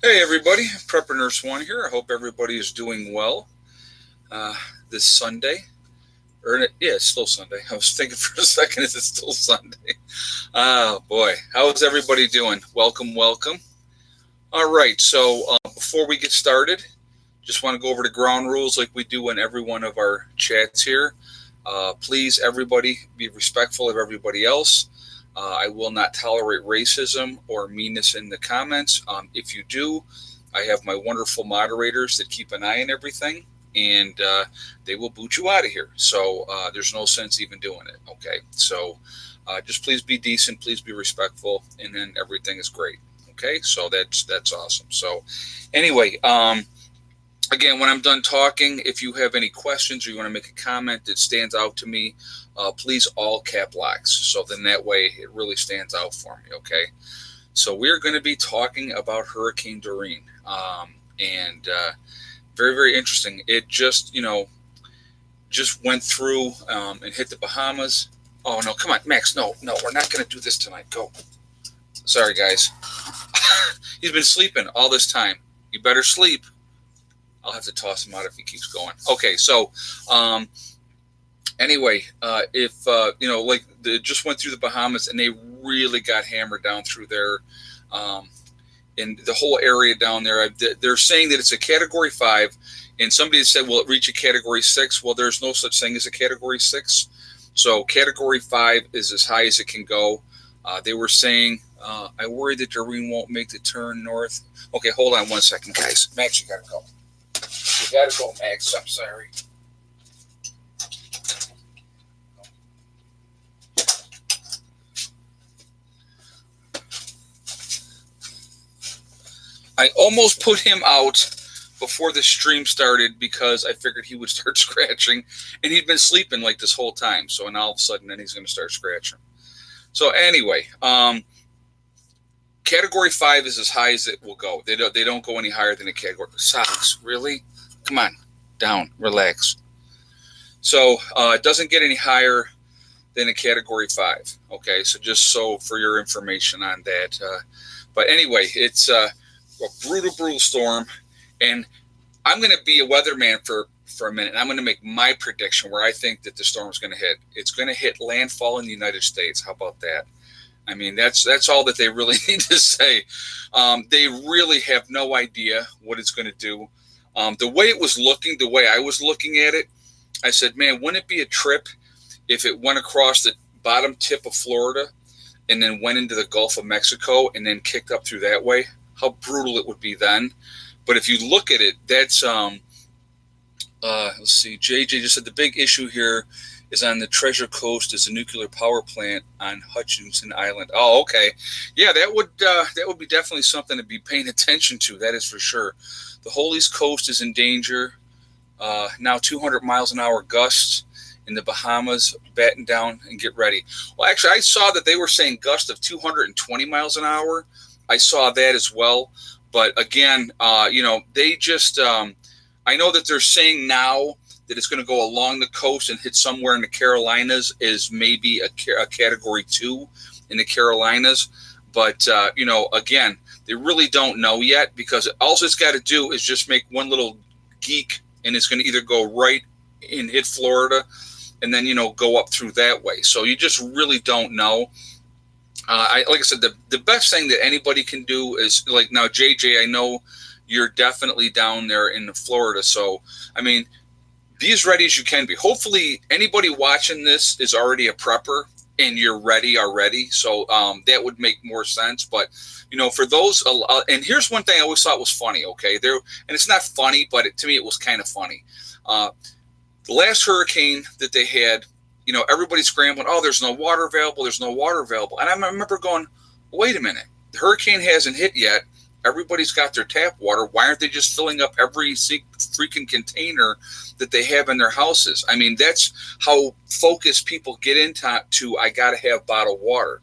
Hey everybody, Prepper Nurse One here. I hope everybody is doing well this Sunday. Yeah, it's still Sunday. I was thinking for a second, is it still Sunday? Oh boy, how is everybody doing? Welcome, welcome. All right, so before we get started, just want to go over the ground rules like we do in every one of our chats here. Please, everybody, be respectful of everybody else. I will not tolerate racism or meanness in the comments. If you do, I have my wonderful moderators that keep an eye on everything, and they will boot you out of here. So there's no sense even doing it. Okay, so just please be decent, please be respectful, and then everything is great. Okay, so that's awesome. So anyway, again, when I'm done talking, if you have any questions or you want to make a comment that stands out to me, please all cap locks. So then that way it really stands out for me, okay? So we're going to be talking about Hurricane Dorian. And very, very interesting. It just went through and hit the Bahamas. Oh, no, come on, Max. No, we're not going to do this tonight. Go. Sorry, guys. He's been sleeping all this time. You better sleep. I'll have to toss him out if he keeps going. Okay, so anyway, if it just went through the Bahamas and they really got hammered down through there, in the whole area down there. They're saying that it's a Category 5, and somebody said, "Will it reach a Category 6?" Well, there's no such thing as a Category 6. So Category 5 is as high as it can go. They were saying, "I worry that Doreen won't make the turn north." Okay, hold on one second, guys. Max, you gotta go. You gotta go, Max. I'm sorry. I almost put him out before the stream started because I figured he would start scratching, and he'd been sleeping like this whole time. So now all of a sudden, then he's going to start scratching. So anyway, Category 5 is as high as it will go. They don't go any higher than a Category. Socks, really? Come on, down, relax. So it doesn't get any higher than a Category 5. Okay, so just so for your information on that. But anyway, it's a brutal storm, and I'm going to be a weatherman for a minute. And I'm going to make my prediction where I think that the storm is going to hit. It's going to hit landfall in the United States. How about that? I mean, that's all that they really need to say. They really have no idea what it's going to do. The way it was looking, the way I was looking at it, I said, man, wouldn't it be a trip if it went across the bottom tip of Florida and then went into the Gulf of Mexico and then kicked up through that way? How brutal it would be then. But if you look at it, that's, let's see, JJ just said the big issue here is on the Treasure Coast is a nuclear power plant on Hutchinson Island. Oh, okay. Yeah, that would be definitely something to be paying attention to. That is for sure. The whole East Coast is in danger. Now 200 miles an hour gusts in the Bahamas. Batten down and get ready. Well, actually, I saw that they were saying gust of 220 miles an hour. I saw that as well. But again, they just I know that they're saying now that it's going to go along the coast and hit somewhere in the Carolinas is maybe a Category 2 in the Carolinas. But, again, they really don't know yet because all it's got to do is just make one little geek, and it's going to either go right and hit Florida and then, go up through that way. So you just really don't know. Like I said, the best thing that anybody can do is, like, now, JJ, I know you're definitely down there in Florida. So, I mean, be as ready as you can be. Hopefully, anybody watching this is already a prepper and you're ready already. So that would make more sense. But, for those, and here's one thing I always thought was funny, okay? And it's not funny, but to me, it was kind of funny. The last hurricane that they had, everybody's scrambling. Oh, there's no water available. There's no water available. And I remember going, wait a minute. The hurricane hasn't hit yet. Everybody's got their tap water. Why aren't they just filling up every freaking container that they have in their houses? I mean, that's how focused people get into I got to have bottled water.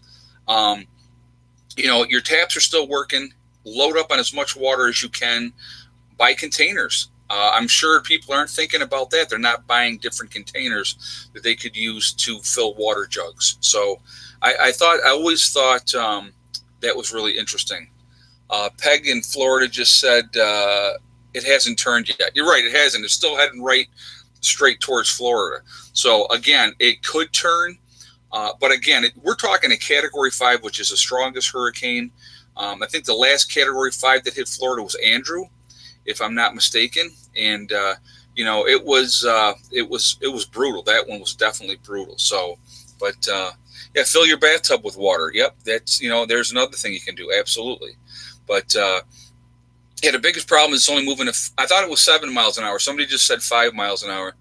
Your taps are still working. Load up on as much water as you can. Buy containers. I'm sure people aren't thinking about that. They're not buying different containers that they could use to fill water jugs. So I always thought that was really interesting. Peg in Florida just said it hasn't turned yet. You're right, it hasn't. It's still heading right straight towards Florida. So again, it could turn, but again, we're talking a Category 5, which is the strongest hurricane. I think the last Category 5 that hit Florida was Andrew, if I'm not mistaken, and it was brutal. That one was definitely brutal. So, but yeah, fill your bathtub with water. Yep, that's there's another thing you can do. Absolutely, but. Yeah, the biggest problem is it's only moving. I thought it was 7 miles an hour. Somebody just said 5 miles an hour.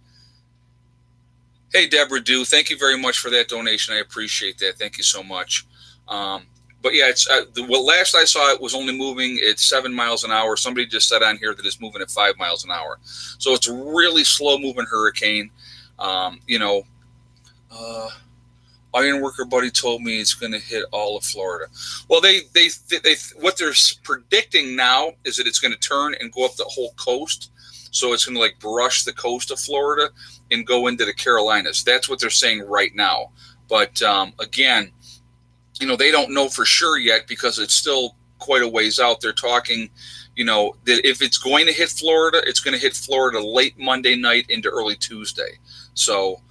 Hey, Deborah Dew, thank you very much for that donation. I appreciate that. Thank you so much. But yeah, it's last I saw it was only moving at 7 miles an hour. Somebody just said on here that it's moving at 5 miles an hour. So it's a really slow moving hurricane. Ironworker buddy told me it's going to hit all of Florida. Well, they what they're predicting now is that it's going to turn and go up the whole coast. So it's going to like brush the coast of Florida and go into the Carolinas. That's what they're saying right now. But again, they don't know for sure yet because it's still quite a ways out. They're talking, that if it's going to hit Florida, it's going to hit Florida late Monday night into early Tuesday. So,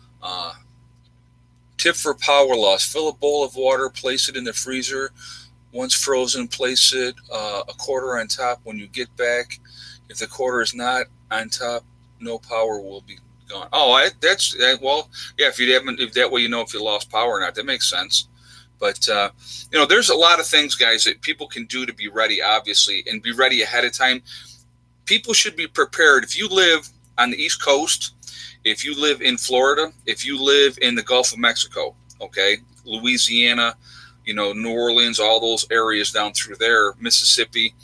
tip for power loss: fill a bowl of water, place it in the freezer. Once frozen, place it a quarter on top when you get back. If the quarter is not on top, no power will be gone. Oh, that's well, yeah. If that way if you lost power or not, that makes sense. But there's a lot of things, guys, that people can do to be ready, obviously, and be ready ahead of time. People should be prepared. If you live on the East Coast, if you live in Florida, if you live in the Gulf of Mexico, okay, Louisiana, New Orleans, all those areas down through there, Mississippi,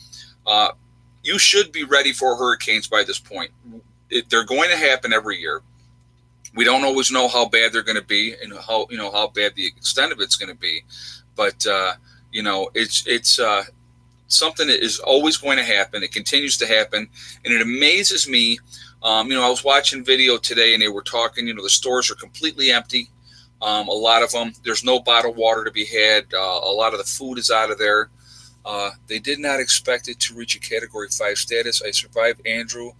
you should be ready for hurricanes by this point. They're going to happen every year. We don't always know how bad they're going to be and how bad the extent of it's going to be, but it's something that is always going to happen. It continues to happen, and it amazes me. I was watching video today, and they were talking. The stores are completely empty. A lot of them. There's no bottled water to be had. A lot of the food is out of there. They did not expect it to reach a Category 5 status. I survived Andrew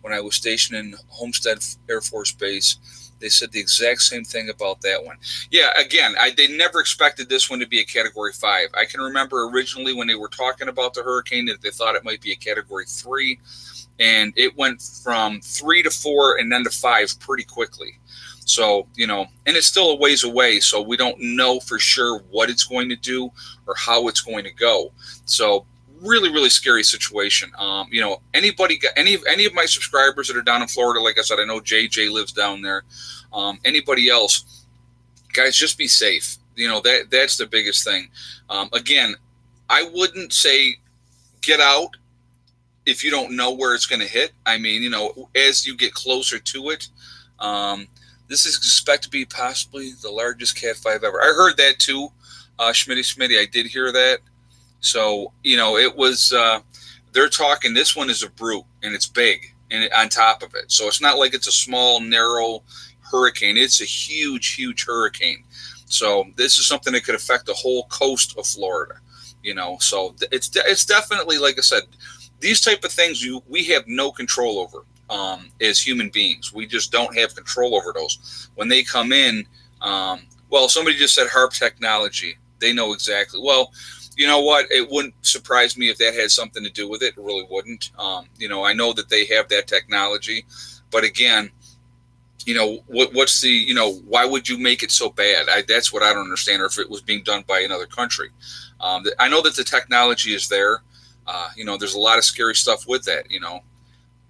when I was stationed in Homestead Air Force Base. They said the exact same thing about that one. Yeah, again, they never expected this one to be a Category 5. I can remember originally when they were talking about the hurricane that they thought it might be a Category 3, and it went from 3 to 4 and then to 5 pretty quickly. So, and it's still a ways away, so we don't know for sure what it's going to do or how it's going to go. So, really, really scary situation. Anybody, any of my subscribers that are down in Florida, like I said, I know JJ lives down there. Anybody else, guys, just be safe. That's the biggest thing. Again, I wouldn't say get out if you don't know where it's going to hit. I mean, as you get closer to it, this is expected to be possibly the largest Cat 5 ever. I heard that too, Schmitty. I did hear that. So, it was, they're talking, this one is a brute, and it's big, and on top of it. So it's not like it's a small, narrow hurricane. It's a huge, huge hurricane. So this is something that could affect the whole coast of Florida, So it's definitely, like I said, these type of things we have no control over as human beings. We just don't have control over those. When they come in, somebody just said HARP technology. They know exactly. Well, you know what? It wouldn't surprise me if that had something to do with it. It really wouldn't. I know that they have that technology, but again, what's the, why would you make it so bad? That's what I don't understand, or if it was being done by another country. I know that the technology is there. There's a lot of scary stuff with that,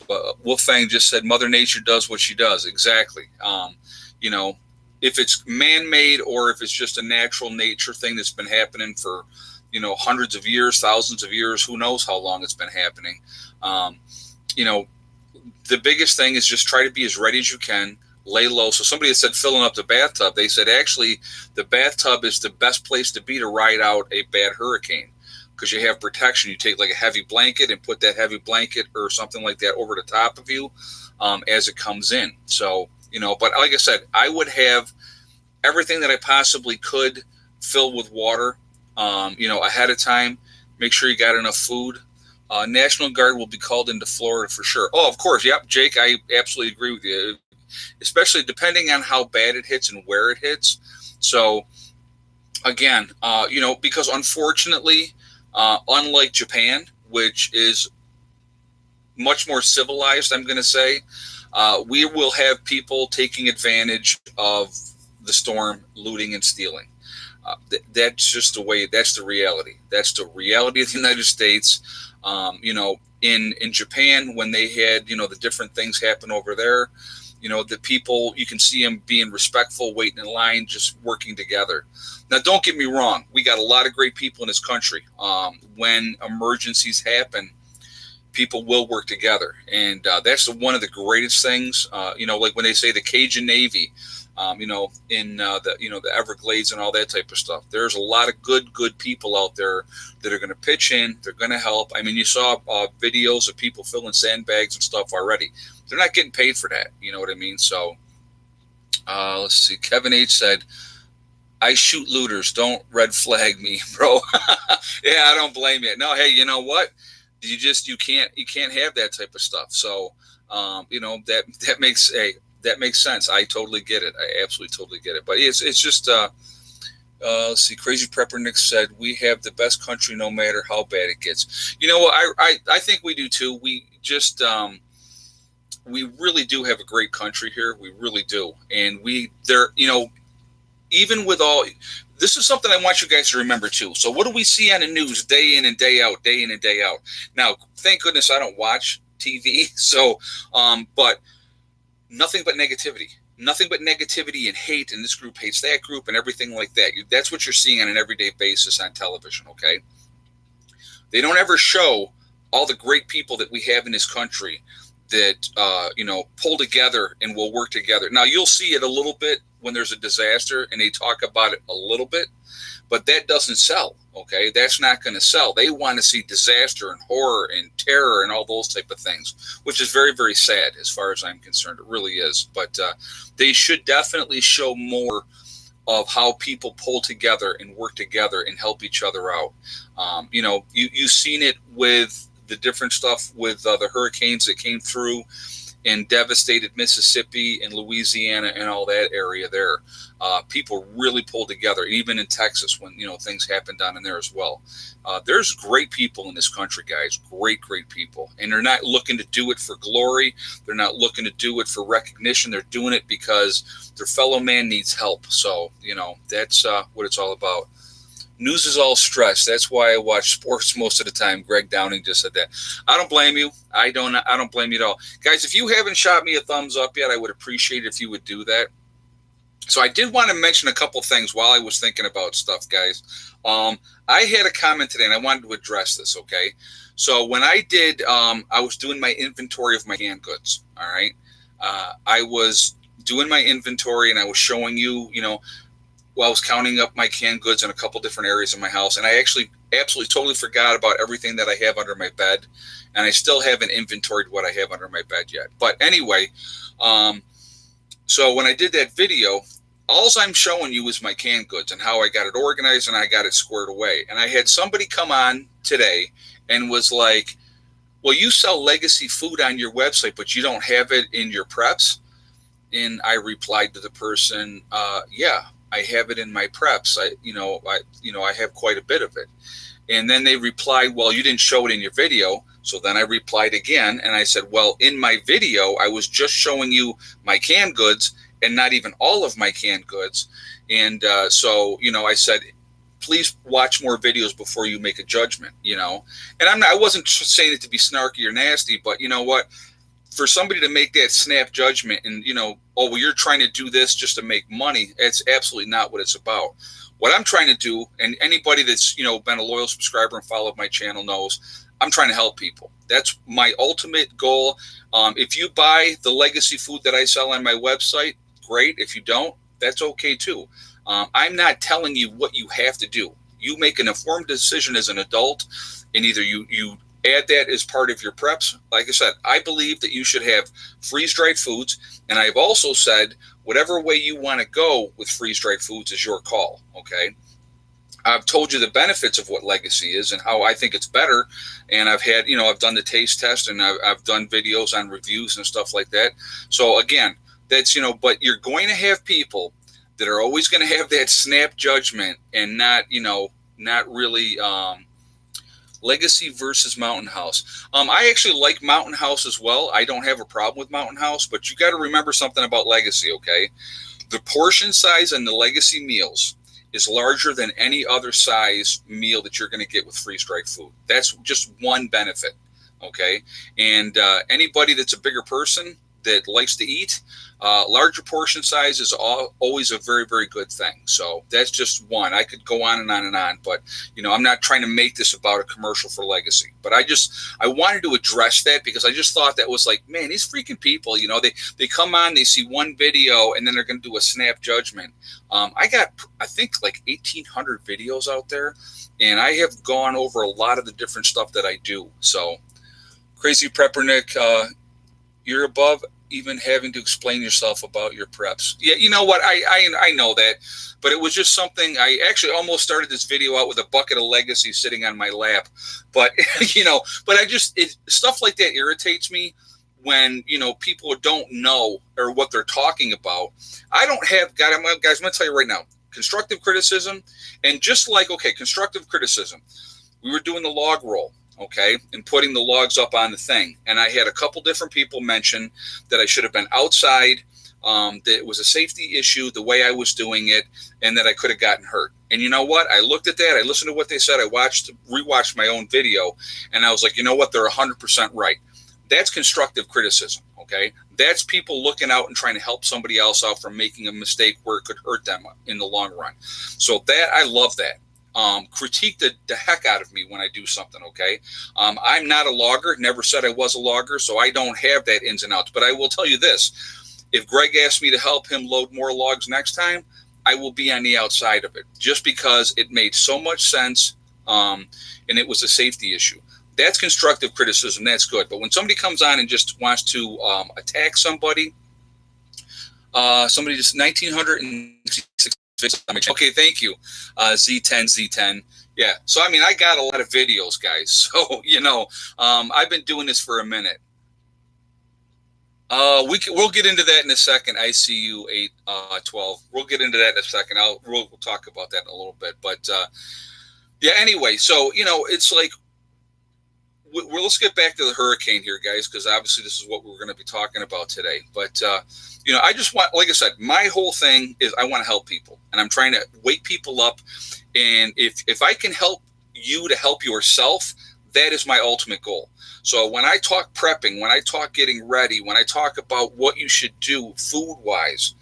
But Wolfgang just said Mother Nature does what she does. Exactly. If it's man-made or if it's just a natural nature thing that's been happening for, hundreds of years, thousands of years, who knows how long it's been happening. The biggest thing is just try to be as ready as you can, lay low. So somebody had said filling up the bathtub. They said actually the bathtub is the best place to be to ride out a bad hurricane because you have protection. You take like a heavy blanket and put that heavy blanket or something like that over the top of you as it comes in. So, but like I said, I would have everything that I possibly could fill with water, ahead of time. Make sure you got enough food. National Guard will be called into Florida for sure. Oh, of course. Yep, Jake, I absolutely agree with you, especially depending on how bad it hits and where it hits. So, again, because unfortunately, unlike Japan, which is much more civilized, I'm going to say, we will have people taking advantage of the storm, looting and stealing. That's just the way. That's the reality. That's the reality of the United States. In Japan, when they had the different things happen over there, the people, you can see them being respectful, waiting in line, just working together. Now, don't get me wrong. We got a lot of great people in this country. When emergencies happen, people will work together, and that's one of the greatest things. Like when they say the Cajun Navy, in the Everglades and all that type of stuff. There's a lot of good people out there that are going to pitch in. They're going to help. I mean, you saw videos of people filling sandbags and stuff already. They're not getting paid for that. You know what I mean? So let's see. Kevin H said, "I shoot looters. Don't red flag me, bro." Yeah, I don't blame you. No, hey, you know what? You can't have that type of stuff. So that makes sense. I totally get it. I absolutely totally get it. But it's just let's see. Crazy Prepper Nick said, "We have the best country no matter how bad it gets." You know what? I think we do too. We just we really do have a great country here. We really do. And even with all, this is something I want you guys to remember too. So what do we see on the news day in and day out, day in and day out? Now, thank goodness I don't watch TV. So, but nothing but negativity and hate. And this group hates that group and everything like that. That's what you're seeing on an everyday basis on television. Okay. They don't ever show all the great people that we have in this country that, pull together and will work together. Now, you'll see it a little bit when there's a disaster and they talk about it a little bit, but that doesn't sell. Okay. That's not going to sell. They want to see disaster and horror and terror and all those type of things, which is very, very sad as far as I'm concerned. It really is. But they should definitely show more of how people pull together and work together and help each other out. You've seen it with the different stuff with the hurricanes that came through and devastated Mississippi and Louisiana and all that area there. People really pulled together, even in Texas when, things happened down in there as well. There's great people in this country, guys, great people. And they're not looking to do it for glory. They're not looking to do it for recognition. They're doing it because their fellow man needs help. So, that's what it's all about. News is all stress. That's why I watch sports most of the time. Greg Downing just said that. I don't blame you. I don't blame you at all. Guys, if you haven't shot me a thumbs up yet, I would appreciate it if you would do that. So I did want to mention a couple things while I was thinking about stuff, guys. I had a comment today, and I wanted to address this, okay? So when I did, I was doing my inventory of my canned goods, all right? I was doing my inventory, and I was showing you, I was counting up my canned goods in a couple different areas of my house, and I actually absolutely totally forgot about everything that I have under my bed, and I still haven't inventoried what I have under my bed yet. But anyway, so when I did that video, all I'm showing you is my canned goods and how I got it organized and I got it squared away. And I had somebody come on today and was like, "Well, you sell legacy food on your website, but you don't have it in your preps?" And I replied to the person, "Yeah, I have it in my preps. I have quite a bit of it." And then they replied, "Well, you didn't show it in your video." So then I replied again, and I said, "Well, in my video, I was just showing you my canned goods and not even all of my canned goods." And so I said, "Please watch more videos before you make a judgment." And I wasn't saying it to be snarky or nasty, but you know what? For somebody to make that snap judgment and, "Oh, well, you're trying to do this just to make money," it's absolutely not what it's about. What I'm trying to do, and anybody that's, been a loyal subscriber and followed my channel knows, I'm trying to help people. That's my ultimate goal. If you buy the legacy food that I sell on my website, great. If you don't, that's okay too. I'm not telling you what you have to do. You make an informed decision as an adult, and either you add that as part of your preps. Like I said, I believe that you should have freeze-dried foods, and I've also said whatever way you want to go with freeze-dried foods is your call, okay? I've told you the benefits of what legacy is and how I think it's better. And I've had, I've done the taste test, and I've done videos on reviews and stuff like that. So again, that's, but you're going to have people that are always going to have that snap judgment and not really, Legacy versus Mountain House. I actually like Mountain House as well. I don't have a problem with Mountain House, but you got to remember something about Legacy, okay? The portion size on the Legacy meals is larger than any other size meal that you're going to get with freeze-dried food. That's just one benefit, okay? And anybody that's a bigger person that likes to eat, larger portion size is always a very, very good thing. So that's just one. I could go on and on and on, but I'm not trying to make this about a commercial for Legacy. But I wanted to address that because I just thought that was like, man, these freaking people, they come on, they see one video, and then they're going to do a snap judgment. I got, I think, like 1,800 videos out there, and I have gone over a lot of the different stuff that I do. So, Crazy Preppernick, you're above even having to explain yourself about your preps. Yeah, you know what? I know that, but it was just something. I actually almost started this video out with a bucket of Legacy sitting on my lap, but but stuff like that irritates me when people don't know or what they're talking about. I don't have guys. I'm going to tell you right now, constructive criticism, and just like constructive criticism. We were doing the log roll. Okay, and putting the logs up on the thing. And I had a couple different people mention that I should have been outside, that it was a safety issue, the way I was doing it, and that I could have gotten hurt. And you know what? I looked at that, I listened to what they said, I rewatched my own video, and I was like, you know what? They're 100% right. That's constructive criticism, okay? That's people looking out and trying to help somebody else out from making a mistake where it could hurt them in the long run. So that, I love that. Critique the heck out of me when I do something, okay? I'm not a logger, never said I was a logger, so I don't have that ins and outs. But I will tell you this, if Greg asks me to help him load more logs next time, I will be on the outside of it, just because it made so much sense, and it was a safety issue. That's constructive criticism, that's good. But when somebody comes on and just wants to attack somebody just 1,966. Okay, thank you, Z10. Yeah, so I mean, I got a lot of videos, guys. So I've been doing this for a minute. We'll get into that in a second. ICU 812. We'll get into that in a second. We'll talk about that in a little bit. But yeah, anyway, so it's like let's get back to the hurricane here, guys, because obviously this is what we're going to be talking about today. But I just want, like I said, my whole thing is I want to help people, and I'm trying to wake people up. And if I can help you to help yourself, that is my ultimate goal. So when I talk prepping, when I talk getting ready, when I talk about what you should do food-wise,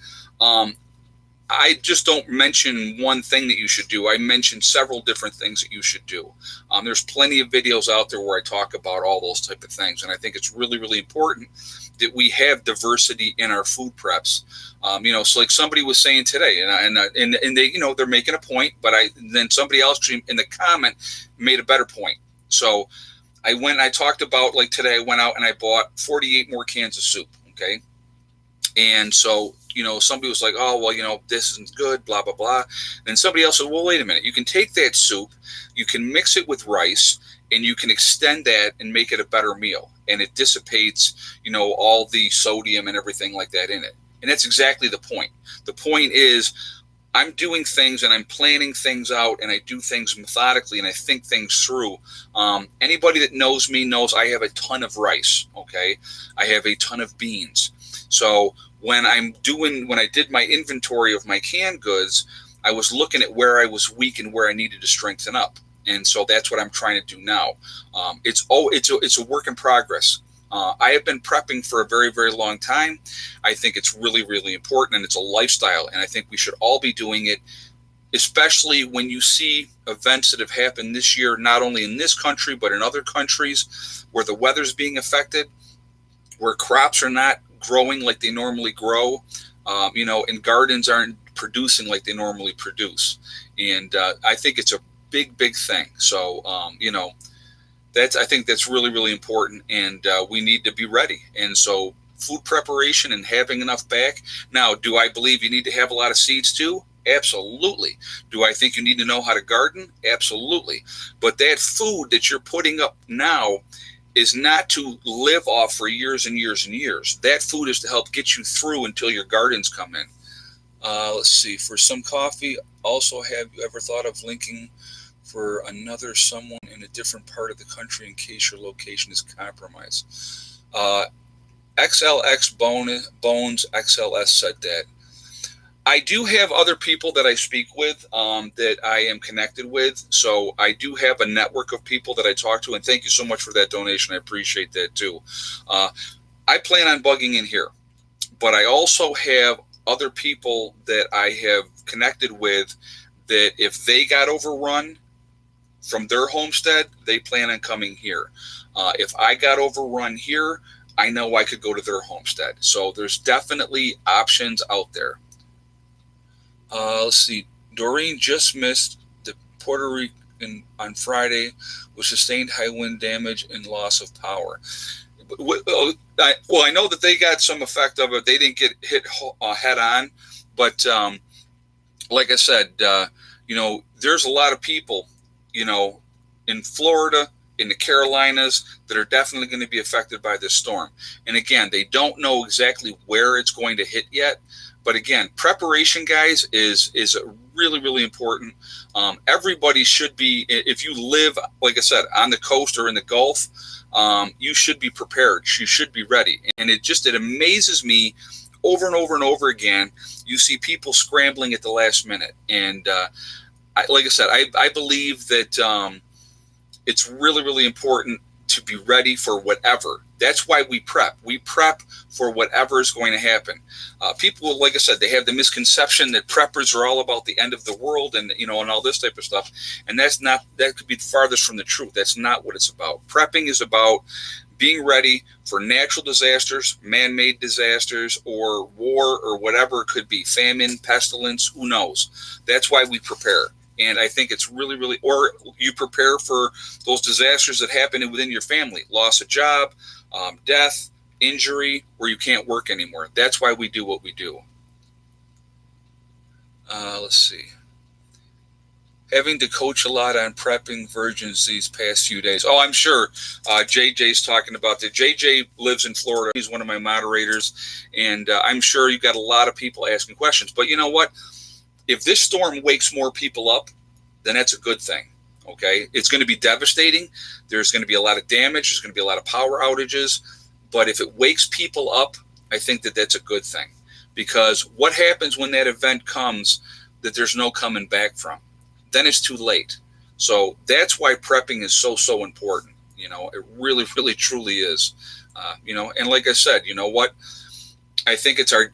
I just don't mention one thing that you should do. I mention several different things that you should do. There's plenty of videos out there where I talk about all those type of things, and I think it's really, really important that we have diversity in our food preps. So like somebody was saying today, and they, they're making a point, but then somebody else in the comment made a better point. So I talked about, like today, I went out and I bought 48 more cans of soup. Okay, and so somebody was like, oh, well, this isn't good, blah, blah, blah. And somebody else said, well, wait a minute. You can take that soup, you can mix it with rice, and you can extend that and make it a better meal. And it dissipates, all the sodium and everything like that in it. And that's exactly the point. The point is I'm doing things and I'm planning things out, and I do things methodically, and I think things through. Anybody that knows me knows I have a ton of rice, okay? I have a ton of beans. So when I did my inventory of my canned goods, I was looking at where I was weak and where I needed to strengthen up. And so that's what I'm trying to do now. It's a work in progress. I have been prepping for a very, very long time. I think it's really, really important, and it's a lifestyle. And I think we should all be doing it, especially when you see events that have happened this year, not only in this country, but in other countries where the weather's being affected, where crops are not growing like they normally grow, and gardens aren't producing like they normally produce. And I think it's a big, big thing. So, I think that's really, really important, and we need to be ready. And so food preparation and having enough back. Now, do I believe you need to have a lot of seeds too? Absolutely. Do I think you need to know how to garden? Absolutely. But that food that you're putting up now is not to live off for years and years and years. That food is to help get you through until your gardens come in. Let's see. For some coffee, also, have you ever thought of linking for another someone in a different part of the country in case your location is compromised? XLX Bones XLS said that. I do have other people that I speak with that I am connected with. So I do have a network of people that I talk to. And thank you so much for that donation. I appreciate that too. I plan on bugging in here. But I also have other people that I have connected with that if they got overrun from their homestead, they plan on coming here. If I got overrun here, I know I could go to their homestead. So there's definitely options out there. Let's see. Doreen just missed the Puerto Rican on Friday with sustained high wind damage and loss of power. Well, I know that they got some effect of it. They didn't get hit head on, but like I said, there's a lot of people, in Florida, in the Carolinas, that are definitely going to be affected by this storm. And again, they don't know exactly where it's going to hit yet. But again, preparation, guys, is really, really important. Everybody should be, if you live, like I said, on the coast or in the Gulf, you should be prepared. You should be ready. And it amazes me over and over and over again. You see people scrambling at the last minute. And like I said, I believe that it's really, really important to be ready for whatever. That's why we prep. We prep for whatever is going to happen. People, like I said, they have the misconception that preppers are all about the end of the world and and all this type of stuff. And that could be farthest from the truth. That's not what it's about. Prepping is about being ready for natural disasters, man-made disasters, or war, or whatever it could be, famine, pestilence, who knows. That's why we prepare. And I think it's really, really, or you prepare for those disasters that happen within your family, loss of job, death, injury, where you can't work anymore. That's why we do what we do. Let's see. Having to coach a lot on prepping virgins these past few days. Oh, I'm sure JJ's talking about that. JJ lives in Florida. He's one of my moderators. And I'm sure you've got a lot of people asking questions. But you know what? If this storm wakes more people up, then that's a good thing. Okay, it's going to be devastating. There's going to be a lot of damage. There's going to be a lot of power outages. But if it wakes people up, I think that that's a good thing. Because what happens when that event comes that there's no coming back from? Then it's too late. So that's why prepping is so important. It really, really, truly is. And like I said, you know what? I think it's our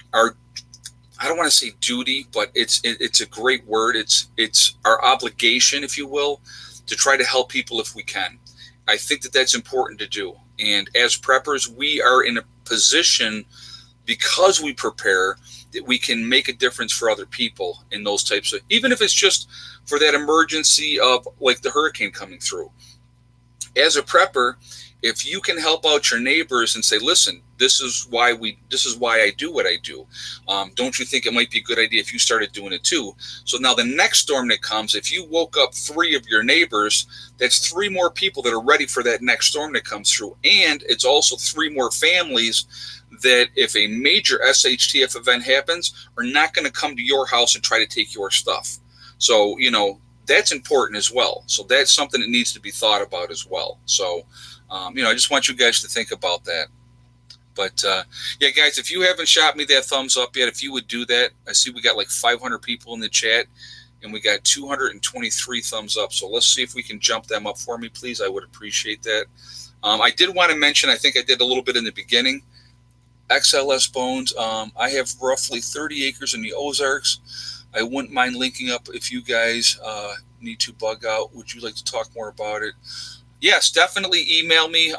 I don't want to say duty, but it's a great word. It's our obligation, if you will, to try to help people if we can. I think that that's important to do. And as preppers, we are in a position, because we prepare, that we can make a difference for other people in those types of, even if it's just for that emergency of like the hurricane coming through. As a prepper, if you can help out your neighbors and say, listen, this is why I do what I do. Don't you think it might be a good idea if you started doing it too? So now the next storm that comes, if you woke up 3 of your neighbors, that's 3 more people that are ready for that next storm that comes through. And it's also 3 more families that if a major SHTF event happens, are not going to come to your house and try to take your stuff. So, that's important as well. So that's something that needs to be thought about as well. So, I just want you guys to think about that. But, yeah, guys, if you haven't shot me that thumbs up yet, if you would do that, I see we got like 500 people in the chat, and we got 223 thumbs up. So let's see if we can jump them up for me, please. I would appreciate that. I did want to mention, I think I did a little bit in the beginning, XLS Bones. I have roughly 30 acres in the Ozarks. I wouldn't mind linking up if you guys need to bug out. Would you like to talk more about it? Yes, definitely email me.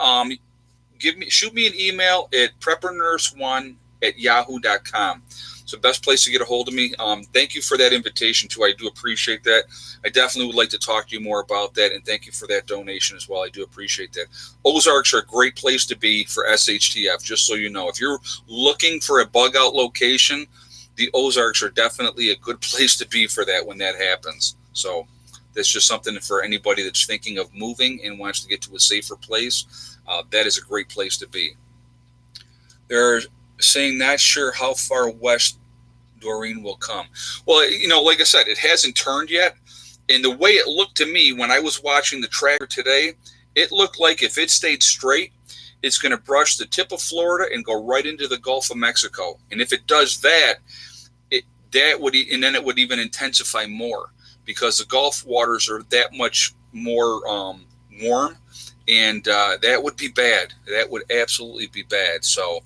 Shoot me an email at preppernurse1@yahoo.com. It's the best place to get a hold of me. Thank you for that invitation too. I do appreciate that. I definitely would like to talk to you more about that, and thank you for that donation as well. I do appreciate that. Ozarks are a great place to be for SHTF, just so you know. If you're looking for a bug out location, the Ozarks are definitely a good place to be for that when that happens. So that's just something for anybody that's thinking of moving and wants to get to a safer place. That is a great place to be. They're saying not sure how far west Doreen will come. Well, like I said, it hasn't turned yet. And the way it looked to me when I was watching the tracker today, it looked like if it stayed straight, it's going to brush the tip of Florida and go right into the Gulf of Mexico. And if it does that, it would even intensify more because the Gulf waters are that much more warm, and that would be bad. That would absolutely be bad. So,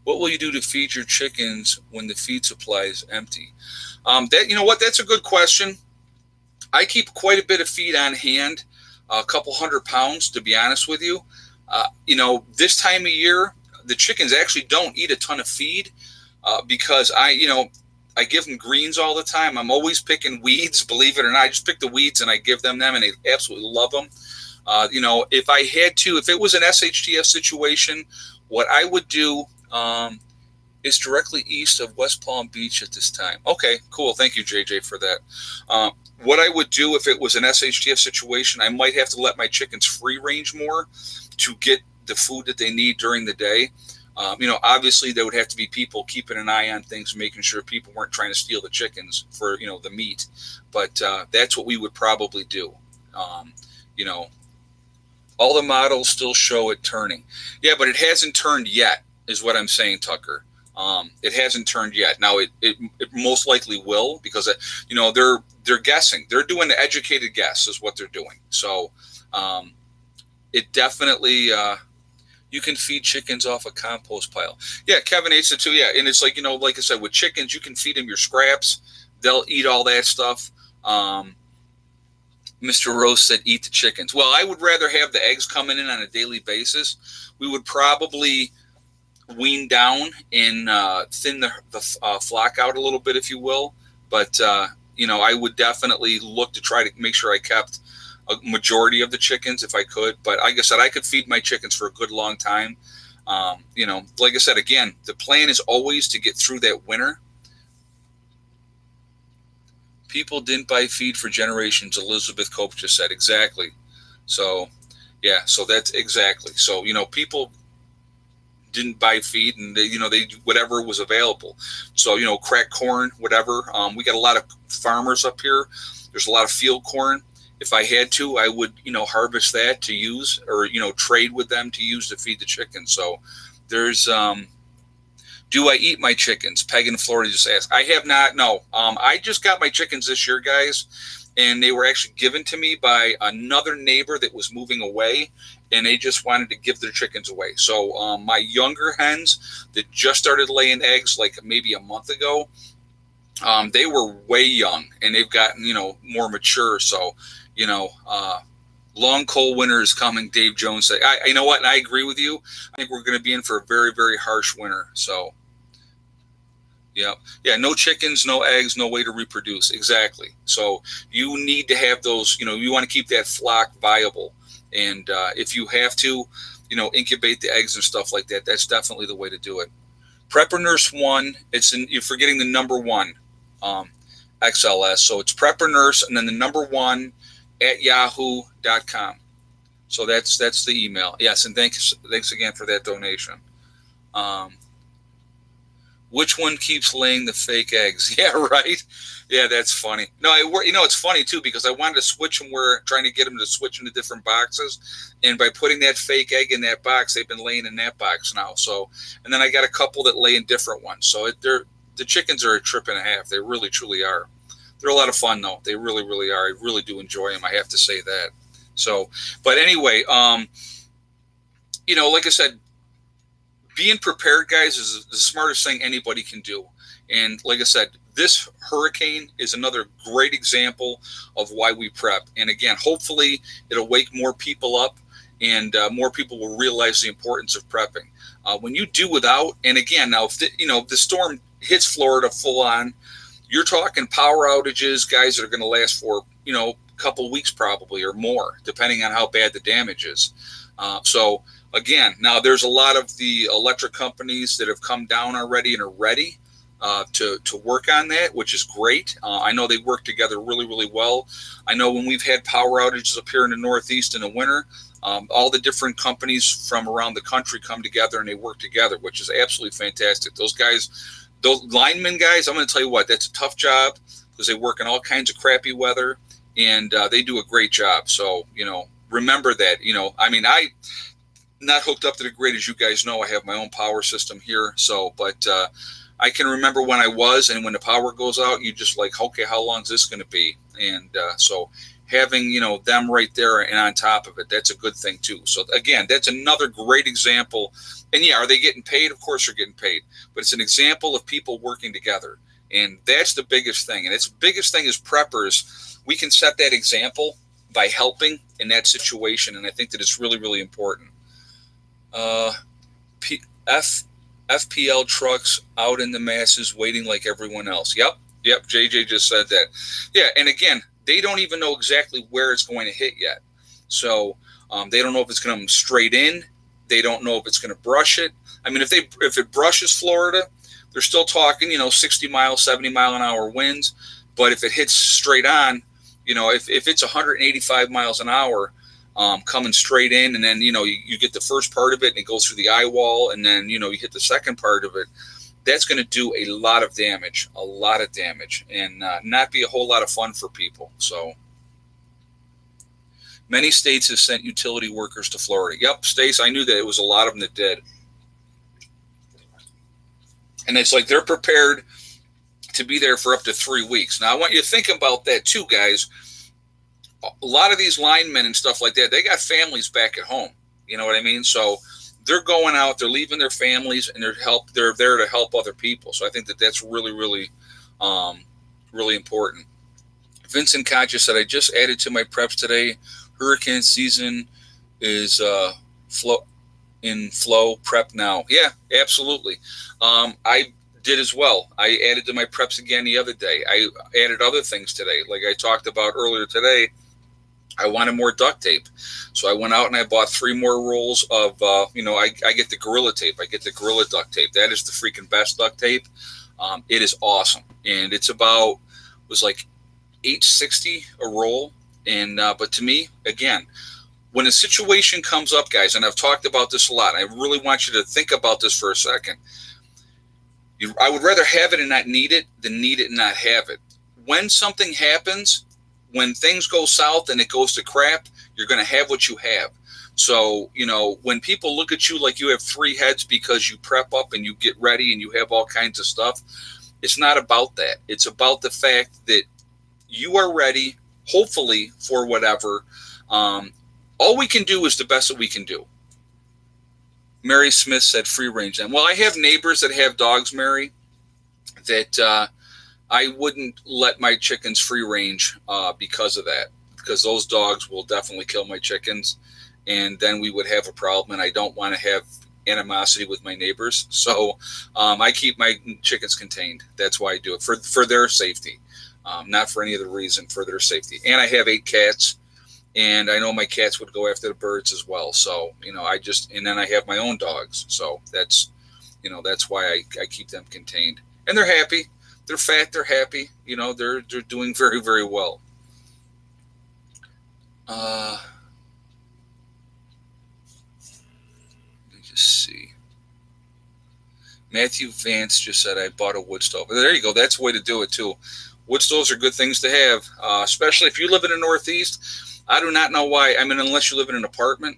what will you do to feed your chickens when the feed supply is empty? That's a good question. I keep quite a bit of feed on hand, a couple 100 pounds, to be honest with you. This time of year, the chickens actually don't eat a ton of feed because I give them greens all the time. I'm always picking weeds, believe it or not. I just pick the weeds and I give them, and they absolutely love them. If I had to, if it was an SHTF situation, what I would do is directly east of West Palm Beach at this time. Okay, cool. Thank you, JJ, for that. What I would do if it was an SHTF situation, I might have to let my chickens free range more to get the food that they need during the day. Obviously there would have to be people keeping an eye on things, making sure people weren't trying to steal the chickens for, the meat. But that's what we would probably do. All the models still show it turning. Yeah, but it hasn't turned yet, is what I'm saying, Tucker. It hasn't turned yet. Now it most likely will because they're guessing. They're doing the educated guess is what they're doing. So it definitely you can feed chickens off a compost pile. Yeah, Kevin hates it too. Yeah, and it's like like I said, with chickens you can feed them your scraps. They'll eat all that stuff. Mr. Rose said, eat the chickens. Well, I would rather have the eggs coming in on a daily basis. We would probably wean down and thin the flock out a little bit, if you will. But, I would definitely look to try to make sure I kept a majority of the chickens if I could. But like I said, I could feed my chickens for a good long time. Like I said, again, the plan is always to get through that winter. People didn't buy feed for generations, Elizabeth Cope just said. Exactly. So, yeah, so that's exactly. So, people didn't buy feed and they whatever was available. So, cracked corn, whatever. We got a lot of farmers up here. There's a lot of field corn. If I had to, I would, harvest that to use or, trade with them to use to feed the chickens. So there's, do I eat my chickens? Peg in Florida just asked. I have not. No. I just got my chickens this year, guys, and they were actually given to me by another neighbor that was moving away, and they just wanted to give their chickens away. So my younger hens that just started laying eggs like maybe a month ago, they were way young, and they've gotten, more mature. So, long cold winter is coming, Dave Jones said. You know what? And I agree with you. I think we're going to be in for a very, very harsh winter. So, yeah, no chickens, no eggs, no way to reproduce. Exactly. So you need to have those, you want to keep that flock viable. And if you have to, incubate the eggs and stuff like that, that's definitely the way to do it. Prepper Nurse 1, you're forgetting the number 1, XLS. So it's Prepper Nurse and then the number 1 at yahoo.com. So that's the email. Yes, and thanks again for that donation. Which one keeps laying the fake eggs? Yeah, right. Yeah, that's funny. No, it's funny too because I wanted to switch them. We're trying to get them to switch into different boxes, and by putting that fake egg in that box, they've been laying in that box now. So, and then I got a couple that lay in different ones. So the chickens are a trip and a half. They really, truly are. They're a lot of fun though. They really, really are. I really do enjoy them. I have to say that. So, but anyway, like I said, being prepared, guys, is the smartest thing anybody can do. And like I said, this hurricane is another great example of why we prep. And again, hopefully it'll wake more people up and more people will realize the importance of prepping. When you do without, and again, now, if the storm hits Florida full on, you're talking power outages, guys, that are going to last for, couple weeks probably or more, depending on how bad the damage is. So again, now there's a lot of the electric companies that have come down already and are ready to work on that, which is great. I know they work together really, really well. I know when we've had power outages up here in the Northeast in the winter, all the different companies from around the country come together and they work together, which is absolutely fantastic. Those guys, those linemen guys, I'm going to tell you what, that's a tough job because they work in all kinds of crappy weather, and they do a great job. So, remember that, I'm not hooked up to the grid, as you guys know. I have my own power system here. So, but I can remember when I was, and when the power goes out, you just like, okay, how long is this going to be? And so having, them right there and on top of it, that's a good thing too. So again, that's another great example. And yeah, are they getting paid? Of course they're getting paid, but it's an example of people working together. And that's the biggest thing. And it's the biggest thing as preppers, we can set that example by helping in that situation. And I think that it's really, really important. FPL trucks out in the masses waiting like everyone else. Yep. JJ just said that. Yeah. And again, they don't even know exactly where it's going to hit yet. So they don't know if it's going to come straight in. They don't know if it's going to brush it. I mean, if it brushes Florida, they're still talking, 60 mile, 70 mile an hour winds. But if it hits straight on, if it's 185 miles an hour coming straight in, and then, you get the first part of it and it goes through the eye wall, and then, you hit the second part of it, that's going to do a lot of damage, and not be a whole lot of fun for people. So many states have sent utility workers to Florida. Yep, Stace, I knew that it was a lot of them that did. And it's like they're prepared to be there for up to 3 weeks. Now, I want you to think about that too, guys. A lot of these linemen and stuff like that, they got families back at home. You know what I mean? So they're going out, they're leaving their families, and they're there to help other people. So I think that that's really, really, really important. Vincent Concha said, I just added to my preps today. Hurricane season is in flow prep now. Yeah, absolutely. I did as well. I added to my preps again the other day. I added other things today. Like I talked about earlier today, I wanted more duct tape. So I went out and I bought 3 more rolls of, I get the Gorilla tape. I get the Gorilla duct tape. That is the freaking best duct tape. It is awesome. And it's was like $8.60 a roll. And, but to me, again, when a situation comes up, guys, and I've talked about this a lot, I really want you to think about this for a second. I would rather have it and not need it than need it and not have it. When something happens, when things go south and it goes to crap, you're going to have what you have. So, when people look at you like you have 3 heads because you prep up and you get ready and you have all kinds of stuff, it's not about that. It's about the fact that you are ready, hopefully, for whatever. All we can do is the best that we can do. Mary Smith said free range. And well, I have neighbors that have dogs, Mary, that I wouldn't let my chickens free range because of that, because those dogs will definitely kill my chickens, and then we would have a problem, and I don't want to have animosity with my neighbors. So I keep my chickens contained. That's why I do it, for their safety, not for any other reason, for their safety. And I have 8 cats. And I know my cats would go after the birds as well. So, and then I have my own dogs. So that's why I keep them contained. And they're happy. They're fat. They're happy. They're doing very, very well. Let me just see. Matthew Vance just said, I bought a wood stove. There you go. That's the way to do it, too. Wood stoves are good things to have, especially if you live in the Northeast. I do not know why. I mean, unless you live in an apartment,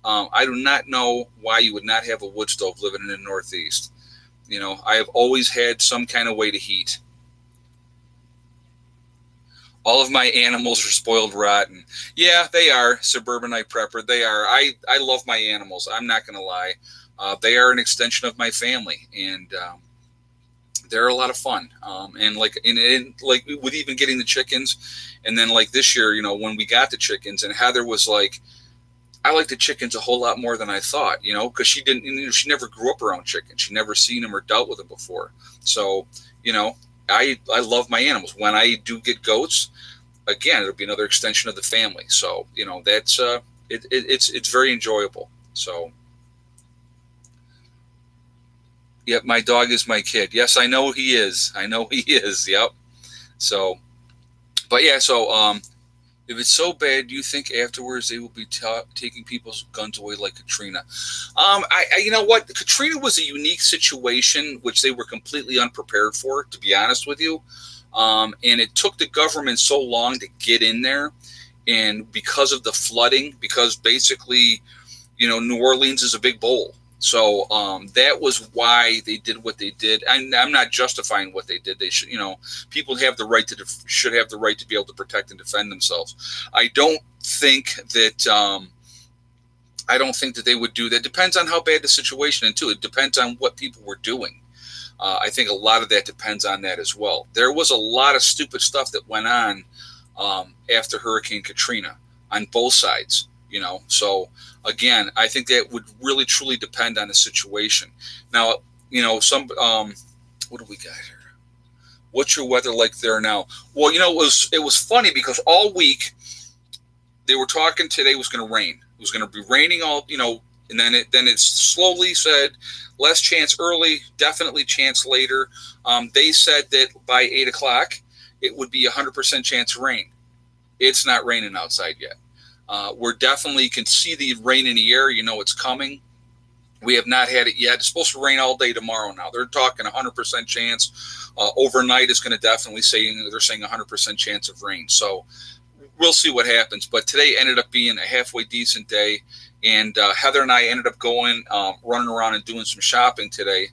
I do not know why you would not have a wood stove living in the Northeast. I have always had some kind of way to heat. All of my animals are spoiled rotten. Yeah, they are, Suburbanite Prepper. They are. I love my animals. I'm not going to lie. They are an extension of my family, and they're a lot of fun. And like with even getting the chickens. And then like this year, when we got the chickens, and Heather was like, I like the chickens a whole lot more than I thought, because she didn't, she never grew up around chickens. She never seen them or dealt with them before. So, I love my animals. When I do get goats, again, it'll be another extension of the family. So, that's it's very enjoyable. So, yep, my dog is my kid. Yes, I know he is. I know he is. Yep. So, but yeah, so if it's so bad, do you think afterwards they will be taking people's guns away like Katrina? You know what? Katrina was a unique situation which they were completely unprepared for, to be honest with you. And it took the government so long to get in there, and because of the flooding, because basically, New Orleans is a big bowl. So that was why they did what they did. I'm not justifying what they did. They should, people have the right should have the right to be able to protect and defend themselves. I don't think that they would do that. Depends on how bad the situation, and too, it depends on what people were doing. I think a lot of that depends on that as well. There was a lot of stupid stuff that went on after Hurricane Katrina on both sides. So again, I think that would really truly depend on the situation. Now, some what do we got here? What's your weather like there now? Well, it was funny because all week they were talking today was going to rain. It was going to be raining all, and then it slowly said less chance early, definitely chance later. They said that by 8 o'clock it would be 100% chance of rain. It's not raining outside yet. We're definitely can see the rain in the air. It's coming. We have not had it yet. It's supposed to rain all day tomorrow now. They're talking 100% chance. Overnight is going to definitely they're saying 100% chance of rain. So we'll see what happens. But today ended up being a halfway decent day. And Heather and I ended up going, running around and doing some shopping today,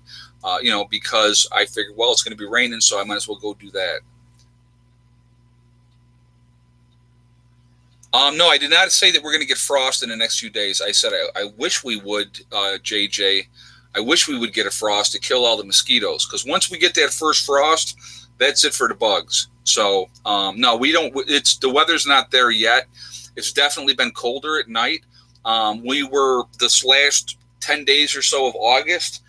because I figured, well, it's going to be raining, so I might as well go do that. No, I did not say that we're going to get frost in the next few days. I said I wish we would, JJ. I wish we would get a frost to kill all the mosquitoes, because once we get that first frost, that's it for the bugs. So, no, we don't. The weather's not there yet. It's definitely been colder at night. We were this last 10 days or so of August.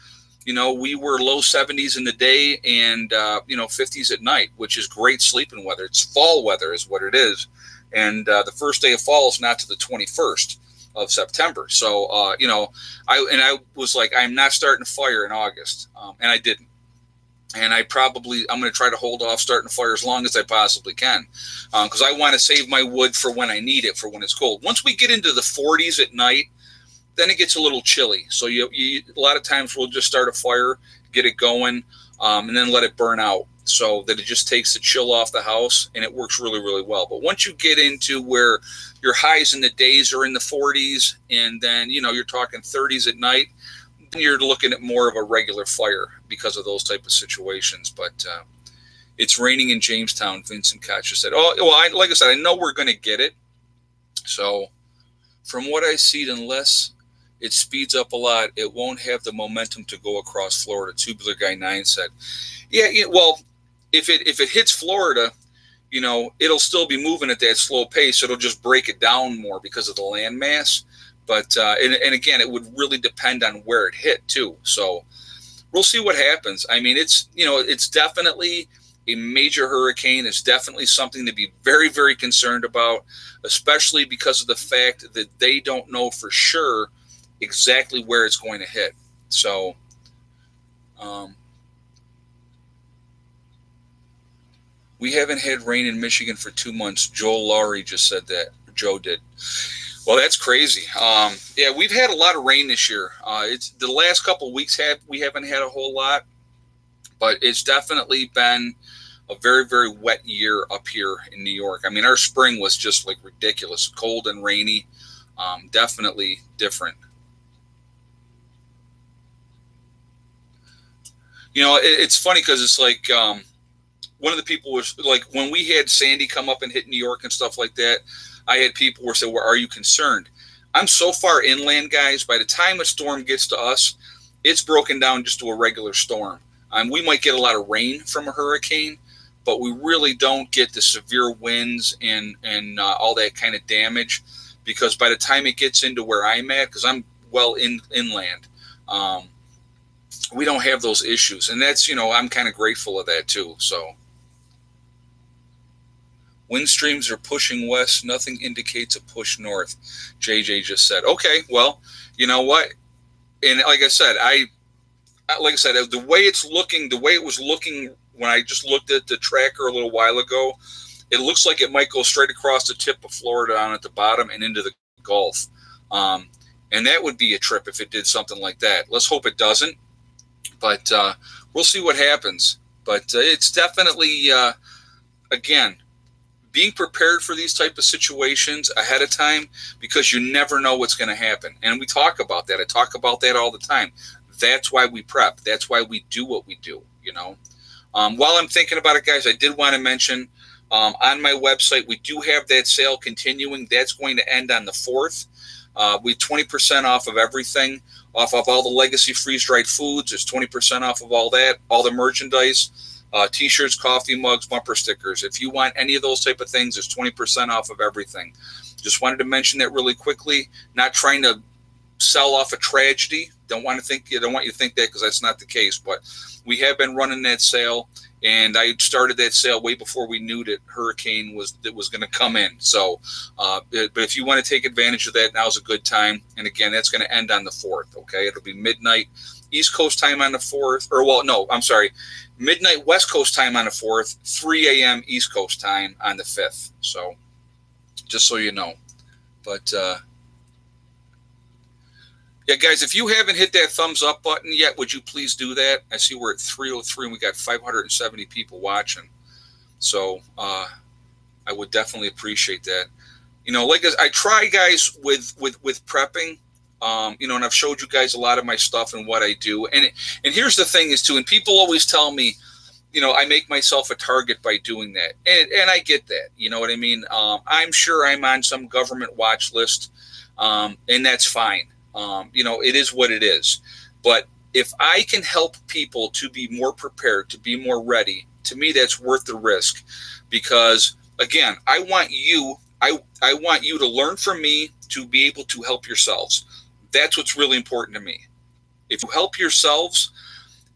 We were low 70s in the day and 50s at night, which is great sleeping weather. It's fall weather, is what it is. And the first day of fall is not to the 21st of September. So, I was like, I'm not starting a fire in August. And I didn't. And I'm going to try to hold off starting a fire as long as I possibly can. Because I want to save my wood for when I need it, for when it's cold. Once we get into the 40s at night, then it gets a little chilly. So a lot of times we'll just start a fire, get it going, and then let it burn out, so that it just takes the chill off the house, and it works really, really well. But once you get into where your highs in the days are in the 40s, and then, you're talking 30s at night, then you're looking at more of a regular fire because of those type of situations. But it's raining in Jamestown, Vincent Katcher said. Oh, well, like I said, I know we're going to get it. So from what I see, unless it speeds up a lot, it won't have the momentum to go across Florida, Tubular Guy 9 said. Yeah, well, if it hits Florida, it'll still be moving at that slow pace. It'll just break it down more because of the land mass. But and again, it would really depend on where it hit too. So we'll see what happens. I mean, it's definitely a major hurricane. It's definitely something to be very, very concerned about, especially because of the fact that they don't know for sure exactly where it's going to hit. So, we haven't had rain in Michigan for 2 months. Joel Laurie just said that. Joe did. Well, that's crazy. Yeah, we've had a lot of rain this year. It's the last couple of weeks we haven't had a whole lot, but it's definitely been a very, very wet year up here in New York. I mean, our spring was just like ridiculous, cold and rainy. Definitely different. It's funny because it's like one of the people was like, when we had Sandy come up and hit New York and stuff like that, I had people who said, well, are you concerned? I'm so far inland, guys. By the time a storm gets to us, it's broken down just to a regular storm. We might get a lot of rain from a hurricane, but we really don't get the severe winds and all that kind of damage, because by the time it gets into where I'm at, because I'm well inland, we don't have those issues. And that's, I'm kind of grateful of that too. So Wind streams are pushing west. Nothing indicates a push north. JJ just said, okay, well, you know what? And like I said, the way it was looking when I just looked at the tracker a little while ago, it looks like it might go straight across the tip of Florida down at the bottom and into the Gulf. And that would be a trip if it did something like that. Let's hope it doesn't. But we'll see what happens. But it's definitely, again, being prepared for these type of situations ahead of time, because you never know what's going to happen. And we talk about that. I talk about that all the time. That's why we prep. That's why we do what we do, you know. While I'm thinking about it, guys, I did want to mention on my website, we do have that sale continuing. That's going to end on the 4th. We 20% off of everything, off of all the legacy freeze-dried foods. There's 20% off of all that, all the merchandise, T-shirts, coffee mugs, bumper stickers. If you want any of those type of things, there's 20% off of everything. Just wanted to mention that really quickly. Not trying to sell off a tragedy. Don't want you to think that, because that's not the case. But we have been running that sale, and I started that sale way before we knew that hurricane was going to come in. So, but if you want to take advantage of that, now's a good time. And again, that's going to end on the 4th. Okay, it'll be midnight East Coast time on the 4th, midnight West Coast time on the 4th, 3 a.m. East Coast time on the 5th. So, just so you know, but. Yeah, guys, if you haven't hit that thumbs up button yet, would you please do that? I see we're at 303 and we got 570 people watching. So I would definitely appreciate that. You know, like I try, guys, with prepping, you know, and I've showed you guys a lot of my stuff and what I do. And here's the thing is, too, and people always tell me, you know, I make myself a target by doing that. And I get that. You know what I mean? I'm sure I'm on some government watch list, and that's fine. You know, it is what it is. But if I can help people to be more prepared, to be more ready, to me, that's worth the risk. Because, again, I want you to learn from me, to be able to help yourselves. That's what's really important to me. If you help yourselves,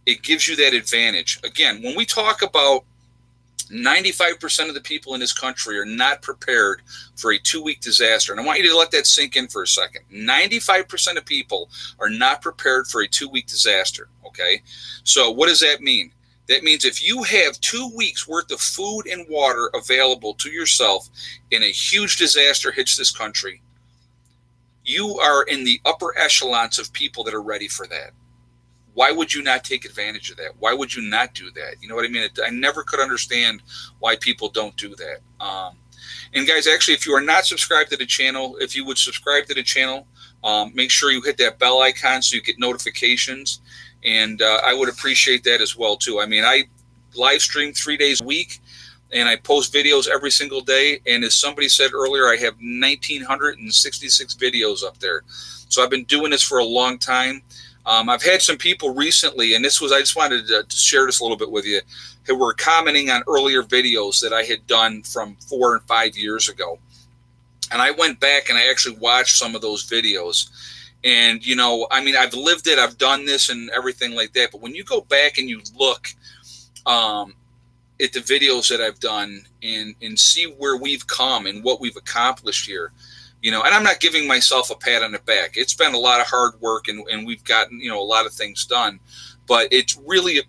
it gives you that advantage. Again, when we talk about 95% of the people in this country are not prepared for a 2-week disaster. And I want you to let that sink in for a second. 95% of people are not prepared for a 2-week disaster. Okay. So what does that mean? That means if you have 2 weeks worth of food and water available to yourself and a huge disaster hits this country, you are in the upper echelons of people that are ready for that. Why would you not take advantage of that? Why would you not do that? You know what I mean? I never could understand why people don't do that. And guys, actually, if you are not subscribed to the channel, if you would subscribe to the channel, make sure you hit that bell icon so you get notifications. And I would appreciate that as well, too. I mean, I live stream 3 days a week, and I post videos every single day. And as somebody said earlier, I have 1,966 videos up there. So I've been doing this for a long time. I've had some people recently, and I just wanted to share this a little bit with you, who were commenting on earlier videos that I had done from 4 and 5 years ago. And I went back and I actually watched some of those videos. And, you know, I mean, I've lived it, I've done this and everything like that. But when you go back and you look at the videos that I've done and see where we've come and what we've accomplished here, you know, and I'm not giving myself a pat on the back. It's been a lot of hard work, and we've gotten, you know, a lot of things done. But it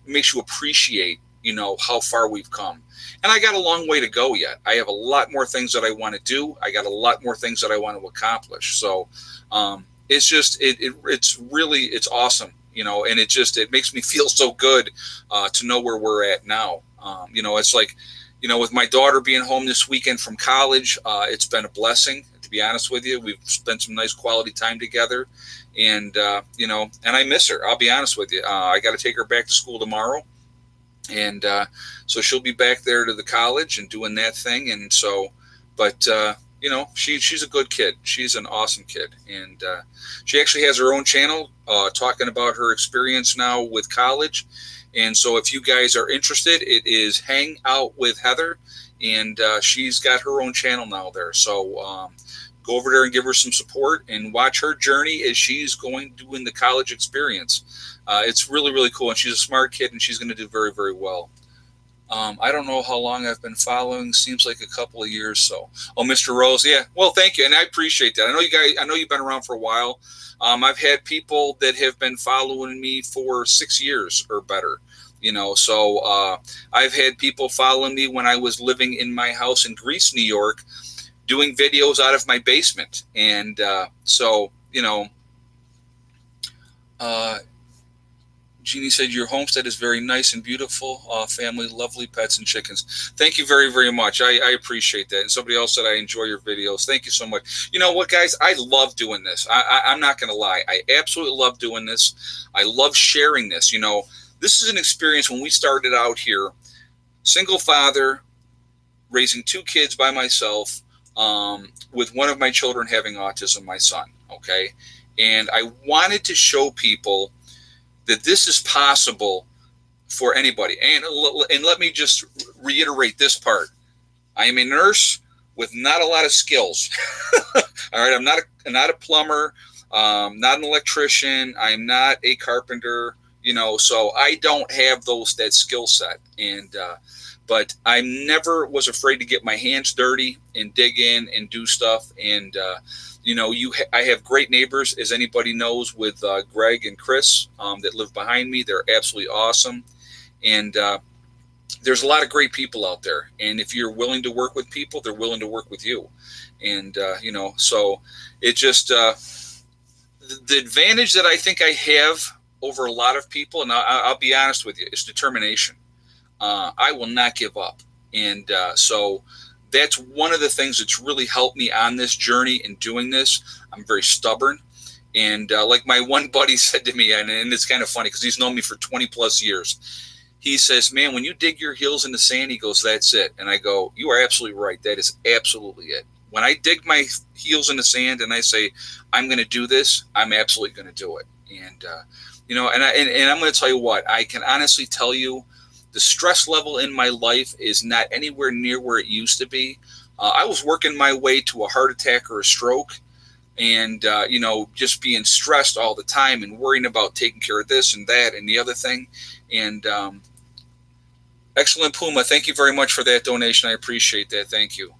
makes you appreciate, you know, how far we've come. And I got a long way to go yet. I have a lot more things that I want to do. I got a lot more things that I want to accomplish. So it's just, it's awesome, you know, and it makes me feel so good to know where we're at now. You know, it's like, you know, with my daughter being home this weekend from college, it's been a blessing. Be honest with you, we've spent some nice quality time together, and you know, and I miss her. I'll be honest with you. I got to take her back to school tomorrow, and so she'll be back there to the college and doing that thing. And so, but you know, she's a good kid. She's an awesome kid, and she actually has her own channel talking about her experience now with college. And so, if you guys are interested, it is Hang Out with Heather, and she's got her own channel now there. So. Go over there and give her some support and watch her journey as she's doing the college experience. It's really, really cool. And she's a smart kid, and she's going to do very, very well. I don't know how long I've been following. Seems like a couple of years. So, oh, Mr. Rose, yeah. Well, thank you, and I appreciate that. I know you guys. I know you've been around for a while. I've had people that have been following me for 6 years or better. So I've had people following me when I was living in my house in Greece, New York, doing videos out of my basement, and Uh, Jeannie said, your homestead is very nice and beautiful. Family, lovely pets and chickens. Thank you very, very much. I appreciate that. And somebody else said, I enjoy your videos. Thank you so much. You know what, guys? I love doing this. I'm not going to lie. I absolutely love doing this. I love sharing this. This is an experience when we started out here, single father, raising 2 kids by myself, with one of my children having autism, my son. Okay. And I wanted to show people that this is possible for anybody. And let me just reiterate this part. I am a nurse with not a lot of skills. All right, I'm not a plumber, not an electrician. I'm not a carpenter. So I don't have that skill set. But I never was afraid to get my hands dirty and dig in and do stuff. And I have great neighbors, as anybody knows, with Greg and Chris that live behind me. They're absolutely awesome. And there's a lot of great people out there. And if you're willing to work with people, they're willing to work with you. And, so it just, the advantage that I think I have over a lot of people, and I'll be honest with you, is determination. I will not give up. And so that's one of the things that's really helped me on this journey in doing this. I'm very stubborn. And like my one buddy said to me, and it's kind of funny because he's known me for 20 plus years. He says, man, when you dig your heels in the sand, he goes, that's it. And I go, you are absolutely right. That is absolutely it. When I dig my heels in the sand and I say, I'm going to do this, I'm absolutely going to do it. And, and I'm going to tell you what, I can honestly tell you, the stress level in my life is not anywhere near where it used to be. I was working my way to a heart attack or a stroke, and just being stressed all the time and worrying about taking care of this and that and the other thing. And excellent, Puma. Thank you very much for that donation. I appreciate that. Thank you.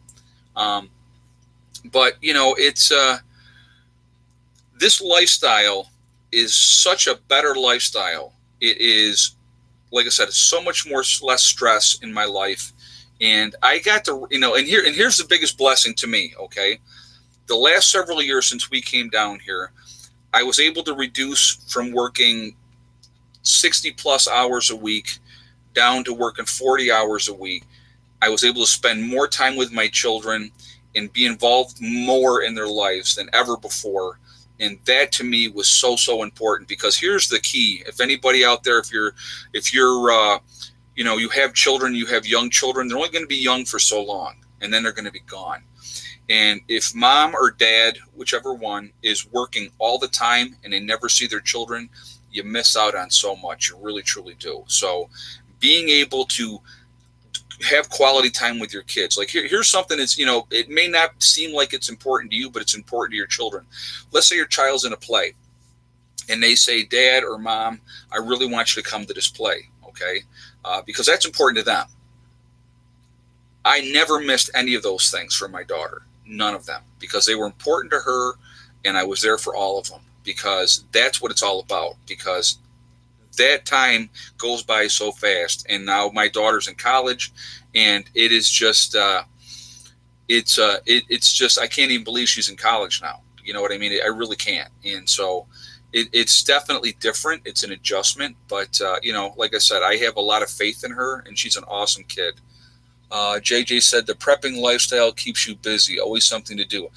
But it's this lifestyle is such a better lifestyle. It is. Like I said, it's so much less stress in my life. And I got to, and here's the biggest blessing to me, okay? The last several years since we came down here, I was able to reduce from working 60 plus hours a week down to working 40 hours a week. I was able to spend more time with my children and be involved more in their lives than ever before. And that to me was so important, because here's the key. If anybody out there, if you're you have children, you have young children, they're only going to be young for so long, and then they're going to be gone. And if mom or dad, whichever one, is working all the time and they never see their children, you miss out on so much. You really, truly do. So being able to have quality time with your kids. Like here's something that's, it may not seem like it's important to you, but it's important to your children. Let's say your child's in a play and they say, Dad or Mom, I really want you to come to this play. Okay. Because that's important to them. I never missed any of those things from my daughter. None of them, because they were important to her, and I was there for all of them, because that's what it's all about. Because that time goes by so fast, and now my daughter's in college, and it is just it's just, I can't even believe she's in college now. You know what I mean? I really can't. And so it's definitely different. It's an adjustment, but like I said, I have a lot of faith in her, and she's an awesome kid. JJ said the prepping lifestyle keeps you busy, always something to do.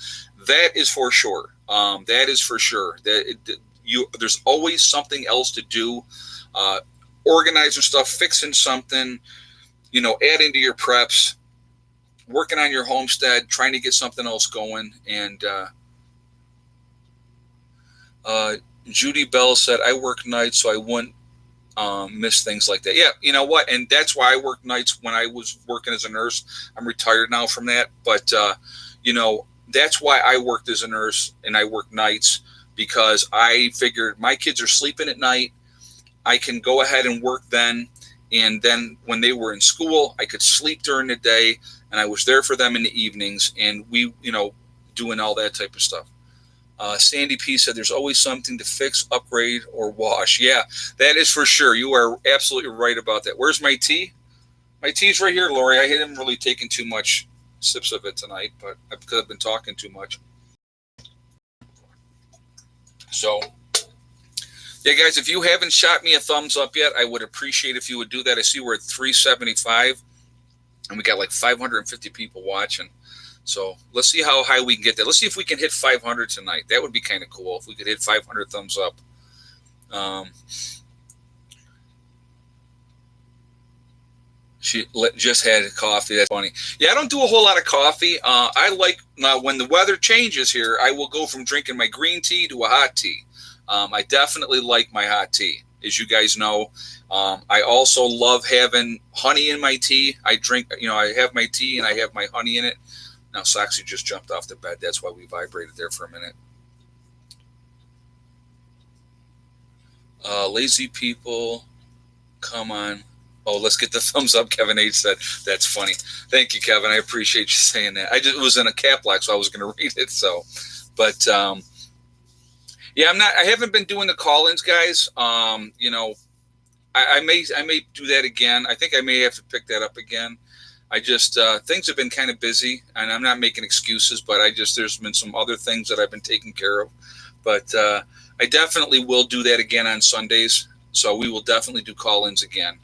That is for sure. That is for sure. There's always something else to do. Organizing stuff, fixing something, adding to your preps, working on your homestead, trying to get something else going. And Judy Bell said, I work nights, so I wouldn't miss things like that. Yeah, you know what? And that's why I worked nights when I was working as a nurse. I'm retired now from that. But, that's why I worked as a nurse and I worked nights, because I figured my kids are sleeping at night. I can go ahead and work then. And then when they were in school, I could sleep during the day, and I was there for them in the evenings, and we, doing all that type of stuff. Sandy P said there's always something to fix, upgrade, or wash. Yeah, that is for sure. You are absolutely right about that. Where's my tea? My tea's right here, Lori. I haven't really taken too much sips of it tonight, but because I've been talking too much. So, yeah, guys, if you haven't shot me a thumbs up yet, I would appreciate if you would do that. I see we're at 375, and we got like 550 people watching. So let's see how high we can get that. Let's see if we can hit 500 tonight. That would be kind of cool if we could hit 500 thumbs up. She just had coffee. That's funny. Yeah, I don't do a whole lot of coffee. I like when the weather changes here, I will go from drinking my green tea to a hot tea. I definitely like my hot tea, as you guys know. I also love having honey in my tea. I drink, I have my tea and I have my honey in it. Now, Soxy just jumped off the bed. That's why we vibrated there for a minute. Lazy people, come on. Oh, let's get the thumbs up, Kevin H. said. That's funny. Thank you, Kevin. I appreciate you saying that. It was in a cap lock, so I was going to read it. So, but yeah, I haven't been doing the call-ins, guys. I may do that again. I think I may have to pick that up again. I just, things have been kind of busy, and I'm not making excuses, but there's been some other things that I've been taking care of. But I definitely will do that again on Sundays. So we will definitely do call-ins again.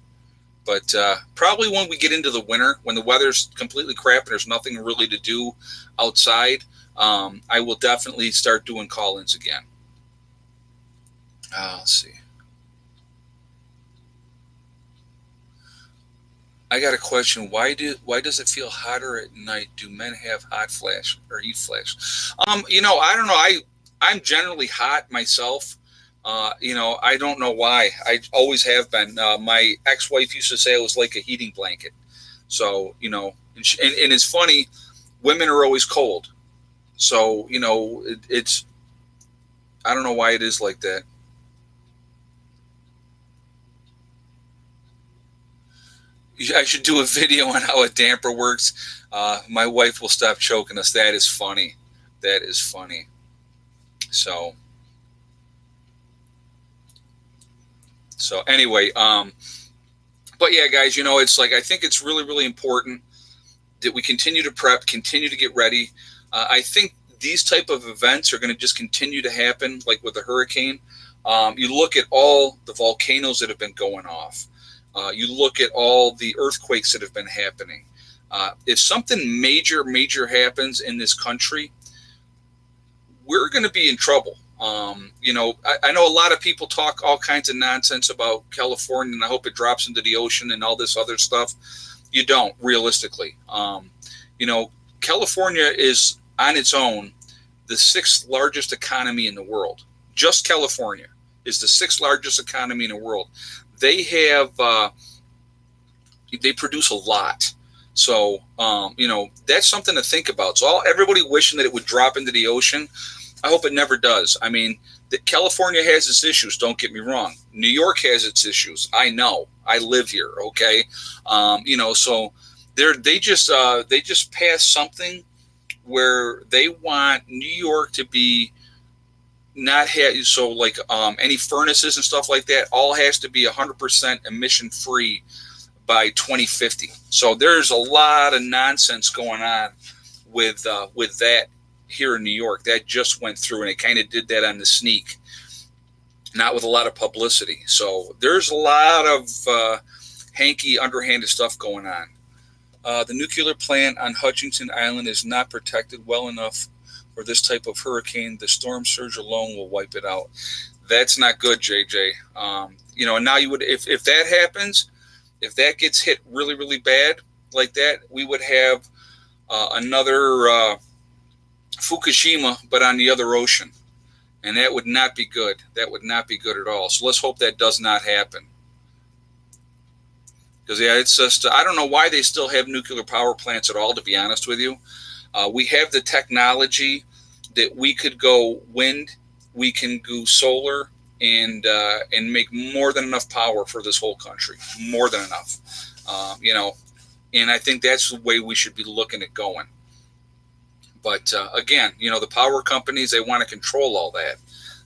But probably when we get into the winter, when the weather's completely crap and there's nothing really to do outside, I will definitely start doing call-ins again. Let's see. I got a question. Why does it feel hotter at night? Do men have hot flash or heat flash? I don't know. I'm generally hot myself. I don't know why. I always have been. My ex-wife used to say I was like a heating blanket. So, and it's funny, women are always cold. So, it's, I don't know why it is like that. I should do a video on how a damper works. My wife will stop choking us. That is funny. That is funny. So anyway, but yeah, guys, it's like, I think it's really, really important that we continue to prep, continue to get ready. I think these type of events are going to just continue to happen, like with the hurricane. You look at all the volcanoes that have been going off. You look at all the earthquakes that have been happening. If something major happens in this country, we're going to be in trouble. I know a lot of people talk all kinds of nonsense about California, and I hope it drops into the ocean and all this other stuff. You don't, realistically. California is on its own the 6th largest economy in the world. Just California is the 6th largest economy in the world. They have, they produce a lot. So, that's something to think about. So everybody wishing that it would drop into the ocean, I hope it never does. I mean, California has its issues. Don't get me wrong. New York has its issues. I know. I live here. Okay. So they just passed something where they want New York to be not have, so like any furnaces and stuff like that all has to be 100% emission free by 2050. So there's a lot of nonsense going on with that here in New York. That just went through, and it kind of did that on the sneak, not with a lot of publicity. So there's a lot of hanky, underhanded stuff going on. The nuclear plant on Hutchinson Island is not protected well enough for this type of hurricane. The storm surge alone will wipe it out. That's not good, JJ. And now you would, if that happens, if that gets hit really, really bad like that, we would have another Fukushima, but on the other ocean. And that would not be good. That would not be good at all. So let's hope that does not happen. Because, yeah, it's just, I don't know why they still have nuclear power plants at all, to be honest with you. We have the technology that we could go wind, we can go solar, and make more than enough power for this whole country, more than enough. And I think that's the way we should be looking at going. But again, the power companies, they want to control all that.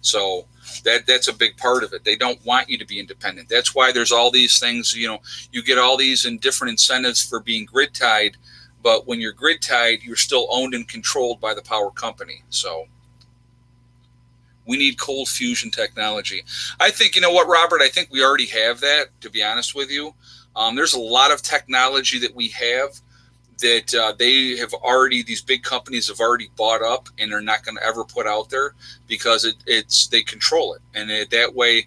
So that's a big part of it. They don't want you to be independent. That's why there's all these things, you get all these and different incentives for being grid tied. But when you're grid tied, you're still owned and controlled by the power company. So we need cold fusion technology. I think, you know what, Robert, I think we already have that, to be honest with you. There's a lot of technology that we have that these big companies have already bought up and they're not going to ever put out there because they control it. And that way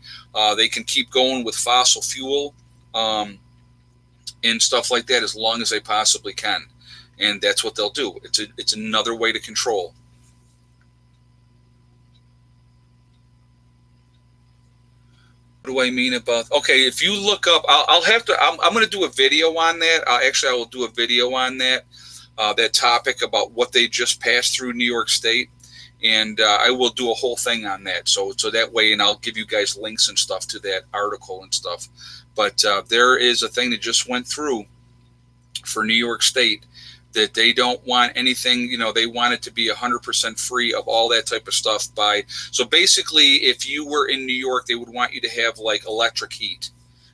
they can keep going with fossil fuel and stuff like that as long as they possibly can. And that's what they'll do. It's another way to control. What do I mean about? Okay, if you look up, I'm going to do a video on that. I will do a video on that topic about what they just passed through New York State, and I will do a whole thing on that. So that way, and I'll give you guys links and stuff to that article and stuff. But there is a thing that just went through for New York State that they don't want anything, they want it to be 100% free of all that type of stuff so basically, if you were in New York, they would want you to have like electric heat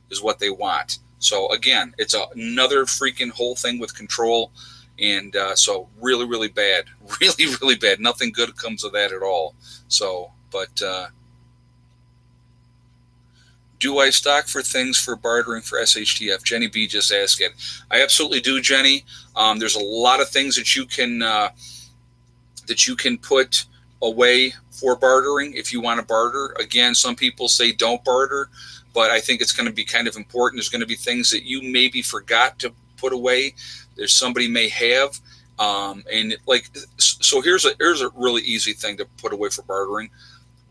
is what they want. So again, it's another freaking whole thing with control. And so really, really bad, really, really bad. Nothing good comes of that at all. So, but do I stock for things for bartering for SHTF? Jenny B just asked it. I absolutely do, Jenny. There's a lot of things that you can put away for bartering if you want to barter. Again, some people say don't barter, but I think it's going to be kind of important. There's going to be things that you maybe forgot to put away. There's somebody may have, and like so. Here's a really easy thing to put away for bartering: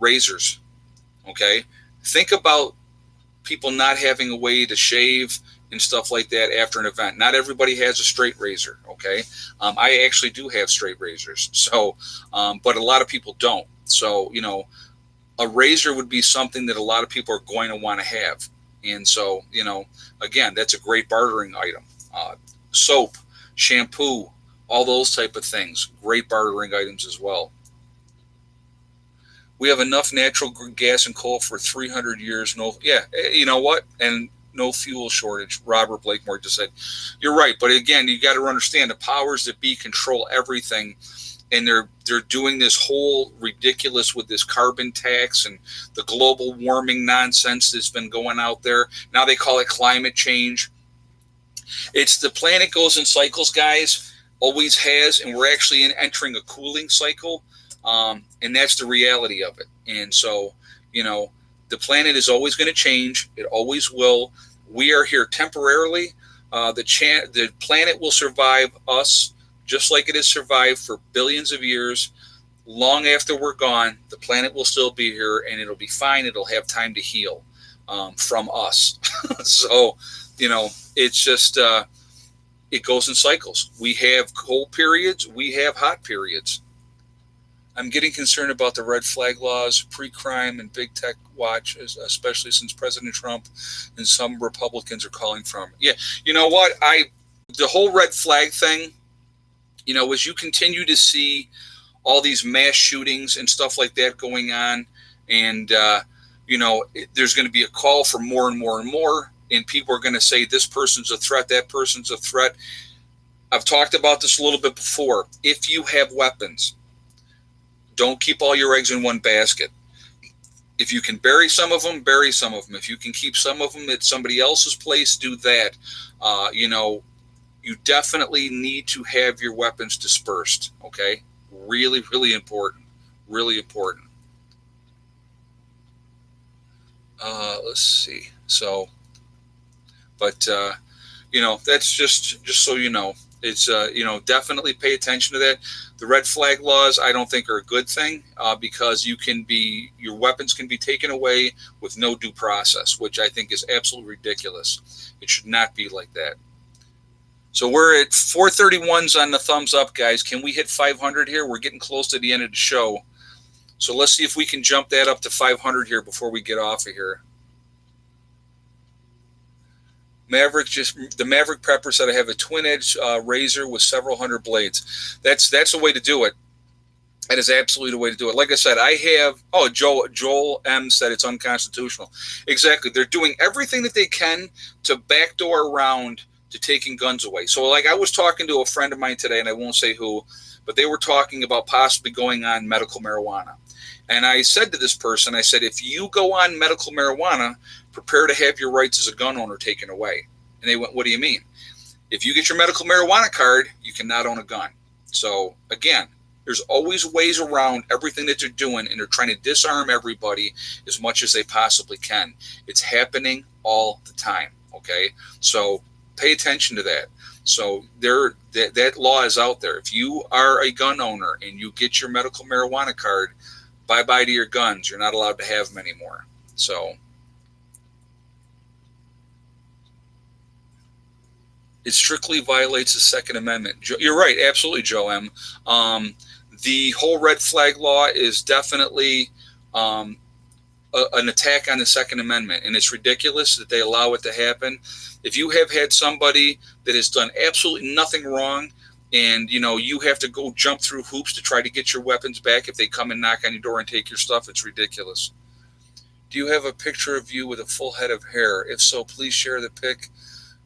razors. Okay, think about people not having a way to shave and stuff like that after an event. Not everybody has a straight razor, okay? I actually do have straight razors, so, but a lot of people don't. So, a razor would be something that a lot of people are going to want to have. And so, again, that's a great bartering item. Soap, shampoo, all those type of things, great bartering items as well. We have enough natural gas and coal for 300 years. You know what? And no fuel shortage. Robert Blakemore just said, you're right. But again, you got to understand the powers that be control everything. And they're doing this whole ridiculous with this carbon tax and the global warming nonsense that's been going out there. Now they call it climate change. It's the planet goes in cycles, guys. Always has. And we're actually entering a cooling cycle. And that's the reality of it. And so, the planet is always going to change. It always will. We are here temporarily. The planet will survive us just like it has survived for billions of years. Long after we're gone, the planet will still be here and it'll be fine. It'll have time to heal from us. So, it's just, it goes in cycles. We have cold periods. We have hot periods. I'm getting concerned about the red flag laws, pre-crime, and big tech watch, especially since President Trump and some Republicans are calling from. Yeah, you know what? The whole red flag thing, as you continue to see all these mass shootings and stuff like that going on, and, there's going to be a call for more and more and more, and people are going to say this person's a threat, that person's a threat. I've talked about this a little bit before. If you have weapons, don't keep all your eggs in one basket. If you can bury some of them, bury some of them. If you can keep some of them at somebody else's place, do that. You definitely need to have your weapons dispersed, okay? Really, really important. Really important. Let's see. So, but, that's just so you know. It's, definitely pay attention to that. The red flag laws, I don't think are a good thing because your weapons can be taken away with no due process, which I think is absolutely ridiculous. It should not be like that. So we're at 431s on the thumbs up, guys. Can we hit 500 here? We're getting close to the end of the show. So let's see if we can jump that up to 500 here before we get off of here. The Maverick Prepper said I have a twin edge razor with several hundred blades. That's the way to do it. That is absolutely the way to do it. Like I said, I have. Oh, Joel M said it's unconstitutional. Exactly. They're doing everything that they can to backdoor around to taking guns away. So, like, I was talking to a friend of mine today, and I won't say who, but they were talking about possibly going on medical marijuana. And I said to this person, I said, if you go on medical marijuana, prepare to have your rights as a gun owner taken away. And they went, what do you mean? If you get your medical marijuana card, you cannot own a gun. So, again, there's always ways around everything that they're doing, and they're trying to disarm everybody as much as they possibly can. It's happening all the time, okay? So pay attention to that. So that law is out there. If you are a gun owner and you get your medical marijuana card, bye-bye to your guns. You're not allowed to have them anymore. So it strictly violates the Second Amendment. You're right, absolutely, Joe M. The whole red flag law is definitely an attack on the Second Amendment, and it's ridiculous that they allow it to happen. If you have had somebody that has done absolutely nothing wrong, and you have to go jump through hoops to try to get your weapons back if they come and knock on your door and take your stuff, it's ridiculous. Do you have a picture of you with a full head of hair? If so, please share the pic.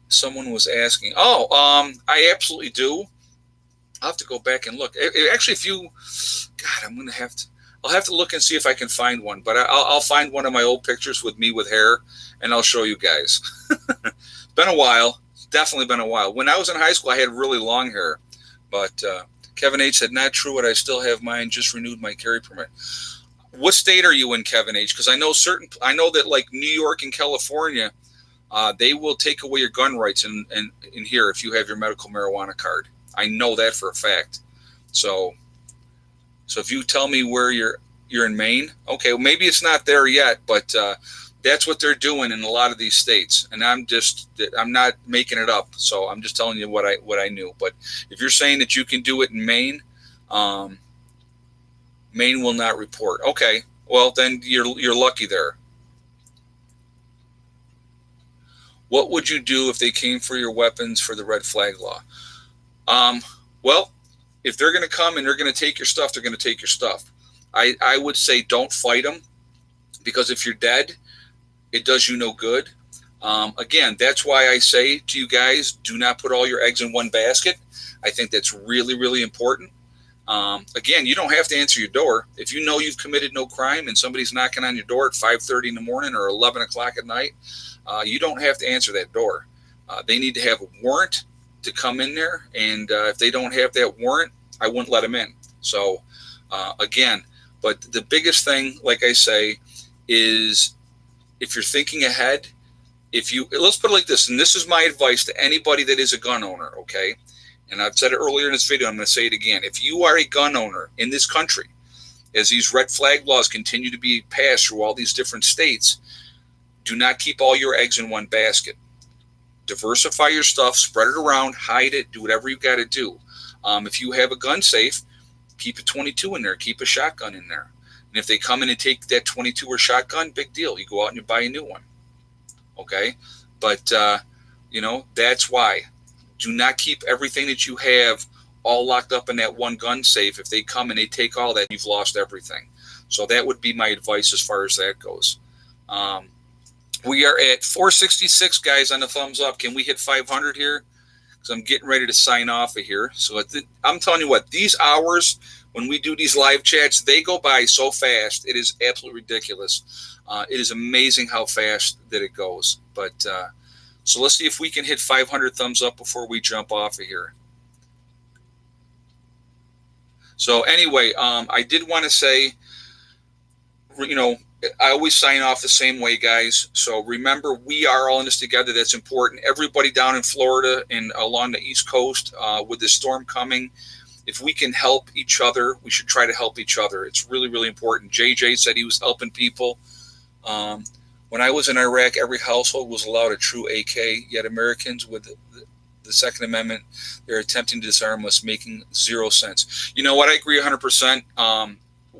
Someone was asking. I absolutely do. I'll have to go back and look. Actually, I'll have to look and see if I can find one. But I'll find one of my old pictures with me with hair, and I'll show you guys. Been a while. Definitely been a while. When I was in high school, I had really long hair. But Kevin H said, not true, but I still have mine. Just renewed my carry permit. What state are you in, Kevin H? Because I know that like New York and California, they will take away your gun rights in here if you have your medical marijuana card. I know that for a fact. So if you tell me where you're in Maine, okay, well, maybe it's not there yet, but that's what they're doing in a lot of these states. And I'm not making it up. So I'm just telling you what I knew. But if you're saying that you can do it in Maine, Maine will not report. Okay, well then you're lucky there. What would you do if they came for your weapons for the red flag law? Well, if they're going to come and they're going to take your stuff, they're going to take your stuff. I would say don't fight them, because if you're dead, it does you no good. Again, that's why I say to you guys, do not put all your eggs in one basket. I think that's really, really important. Again, you don't have to answer your door. If you know you've committed no crime and somebody's knocking on your door at 5:30 in the morning or 11 o'clock at night, you don't have to answer that door. They need to have a warrant to come in there, and if they don't have that warrant, I wouldn't let them in. So again, but the biggest thing, like I say, is if you're thinking ahead, let's put it like this, and this is my advice to anybody that is a gun owner, okay? And I've said it earlier in this video, I'm going to say it again. If you are a gun owner in this country, as these red flag laws continue to be passed through all these different states, do not keep all your eggs in one basket. Diversify your stuff, spread it around, hide it, do whatever you got to do. If you have a gun safe, keep a 22 in there, keep a shotgun in there. And if they come in and take that 22 or shotgun, big deal. You go out and you buy a new one. Okay? But, that's why. Do not keep everything that you have all locked up in that one gun safe. If they come and they take all that, you've lost everything. So that would be my advice as far as that goes. We are at 466, guys, on the thumbs up. Can we hit 500 here? Because I'm getting ready to sign off of here. So I'm telling you what, these hours when we do these live chats, they go by so fast. It is absolutely ridiculous. It is amazing how fast that it goes. But so let's see if we can hit 500 thumbs up before we jump off of here. So anyway, I did want to say, I always sign off the same way, guys. So remember, we are all in this together. That's important. Everybody down in Florida and along the East Coast with this storm coming, if we can help each other, we should try to help each other. It's really, really important. JJ said he was helping people. When I was in Iraq, every household was allowed a true AK, yet Americans with the Second Amendment, they're attempting to disarm us, making zero sense. You know what? I agree 100%.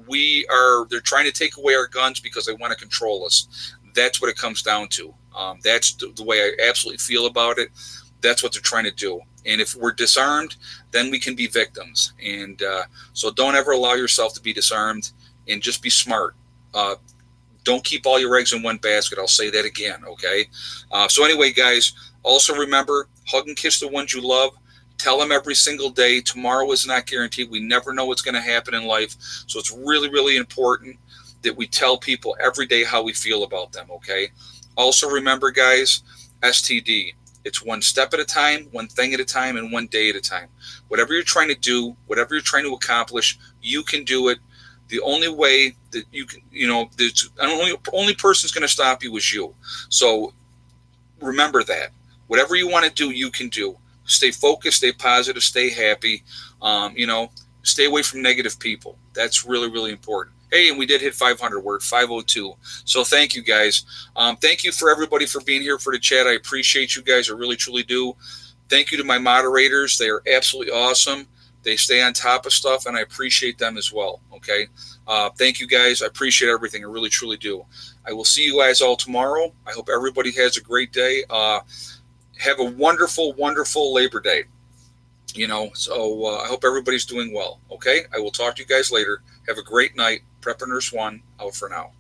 they're trying to take away our guns because they want to control us. That's what it comes down to. That's the way I absolutely feel about it. That's what they're trying to do. And if we're disarmed, then we can be victims. And so don't ever allow yourself to be disarmed, and just be smart. Don't keep all your eggs in one basket. I'll say that again, okay? So anyway, guys, also remember, hug and kiss the ones you love. Tell them every single day. Tomorrow is not guaranteed. We never know what's going to happen in life. So it's really, really important that we tell people every day how we feel about them, okay? Also remember, guys, STD. It's one step at a time, one thing at a time, and one day at a time. Whatever you're trying to do, whatever you're trying to accomplish, you can do it. The only way that you can, the only person's going to stop you is you. So remember that. Whatever you want to do, you can do. Stay focused, stay positive, stay happy. Stay away from negative people. That's really, really important. Hey, and we did hit 500. We're at 502. So thank you, guys. Thank you for everybody for being here for the chat. I appreciate you guys. I really, truly do. Thank you to my moderators. They are absolutely awesome. They stay on top of stuff, and I appreciate them as well. Okay. Thank you, guys. I appreciate everything. I really, truly do. I will see you guys all tomorrow. I hope everybody has a great day. Have a wonderful, wonderful Labor Day. I hope everybody's doing well. Okay. I will talk to you guys later. Have a great night. Prepper Nurse 1 out for now.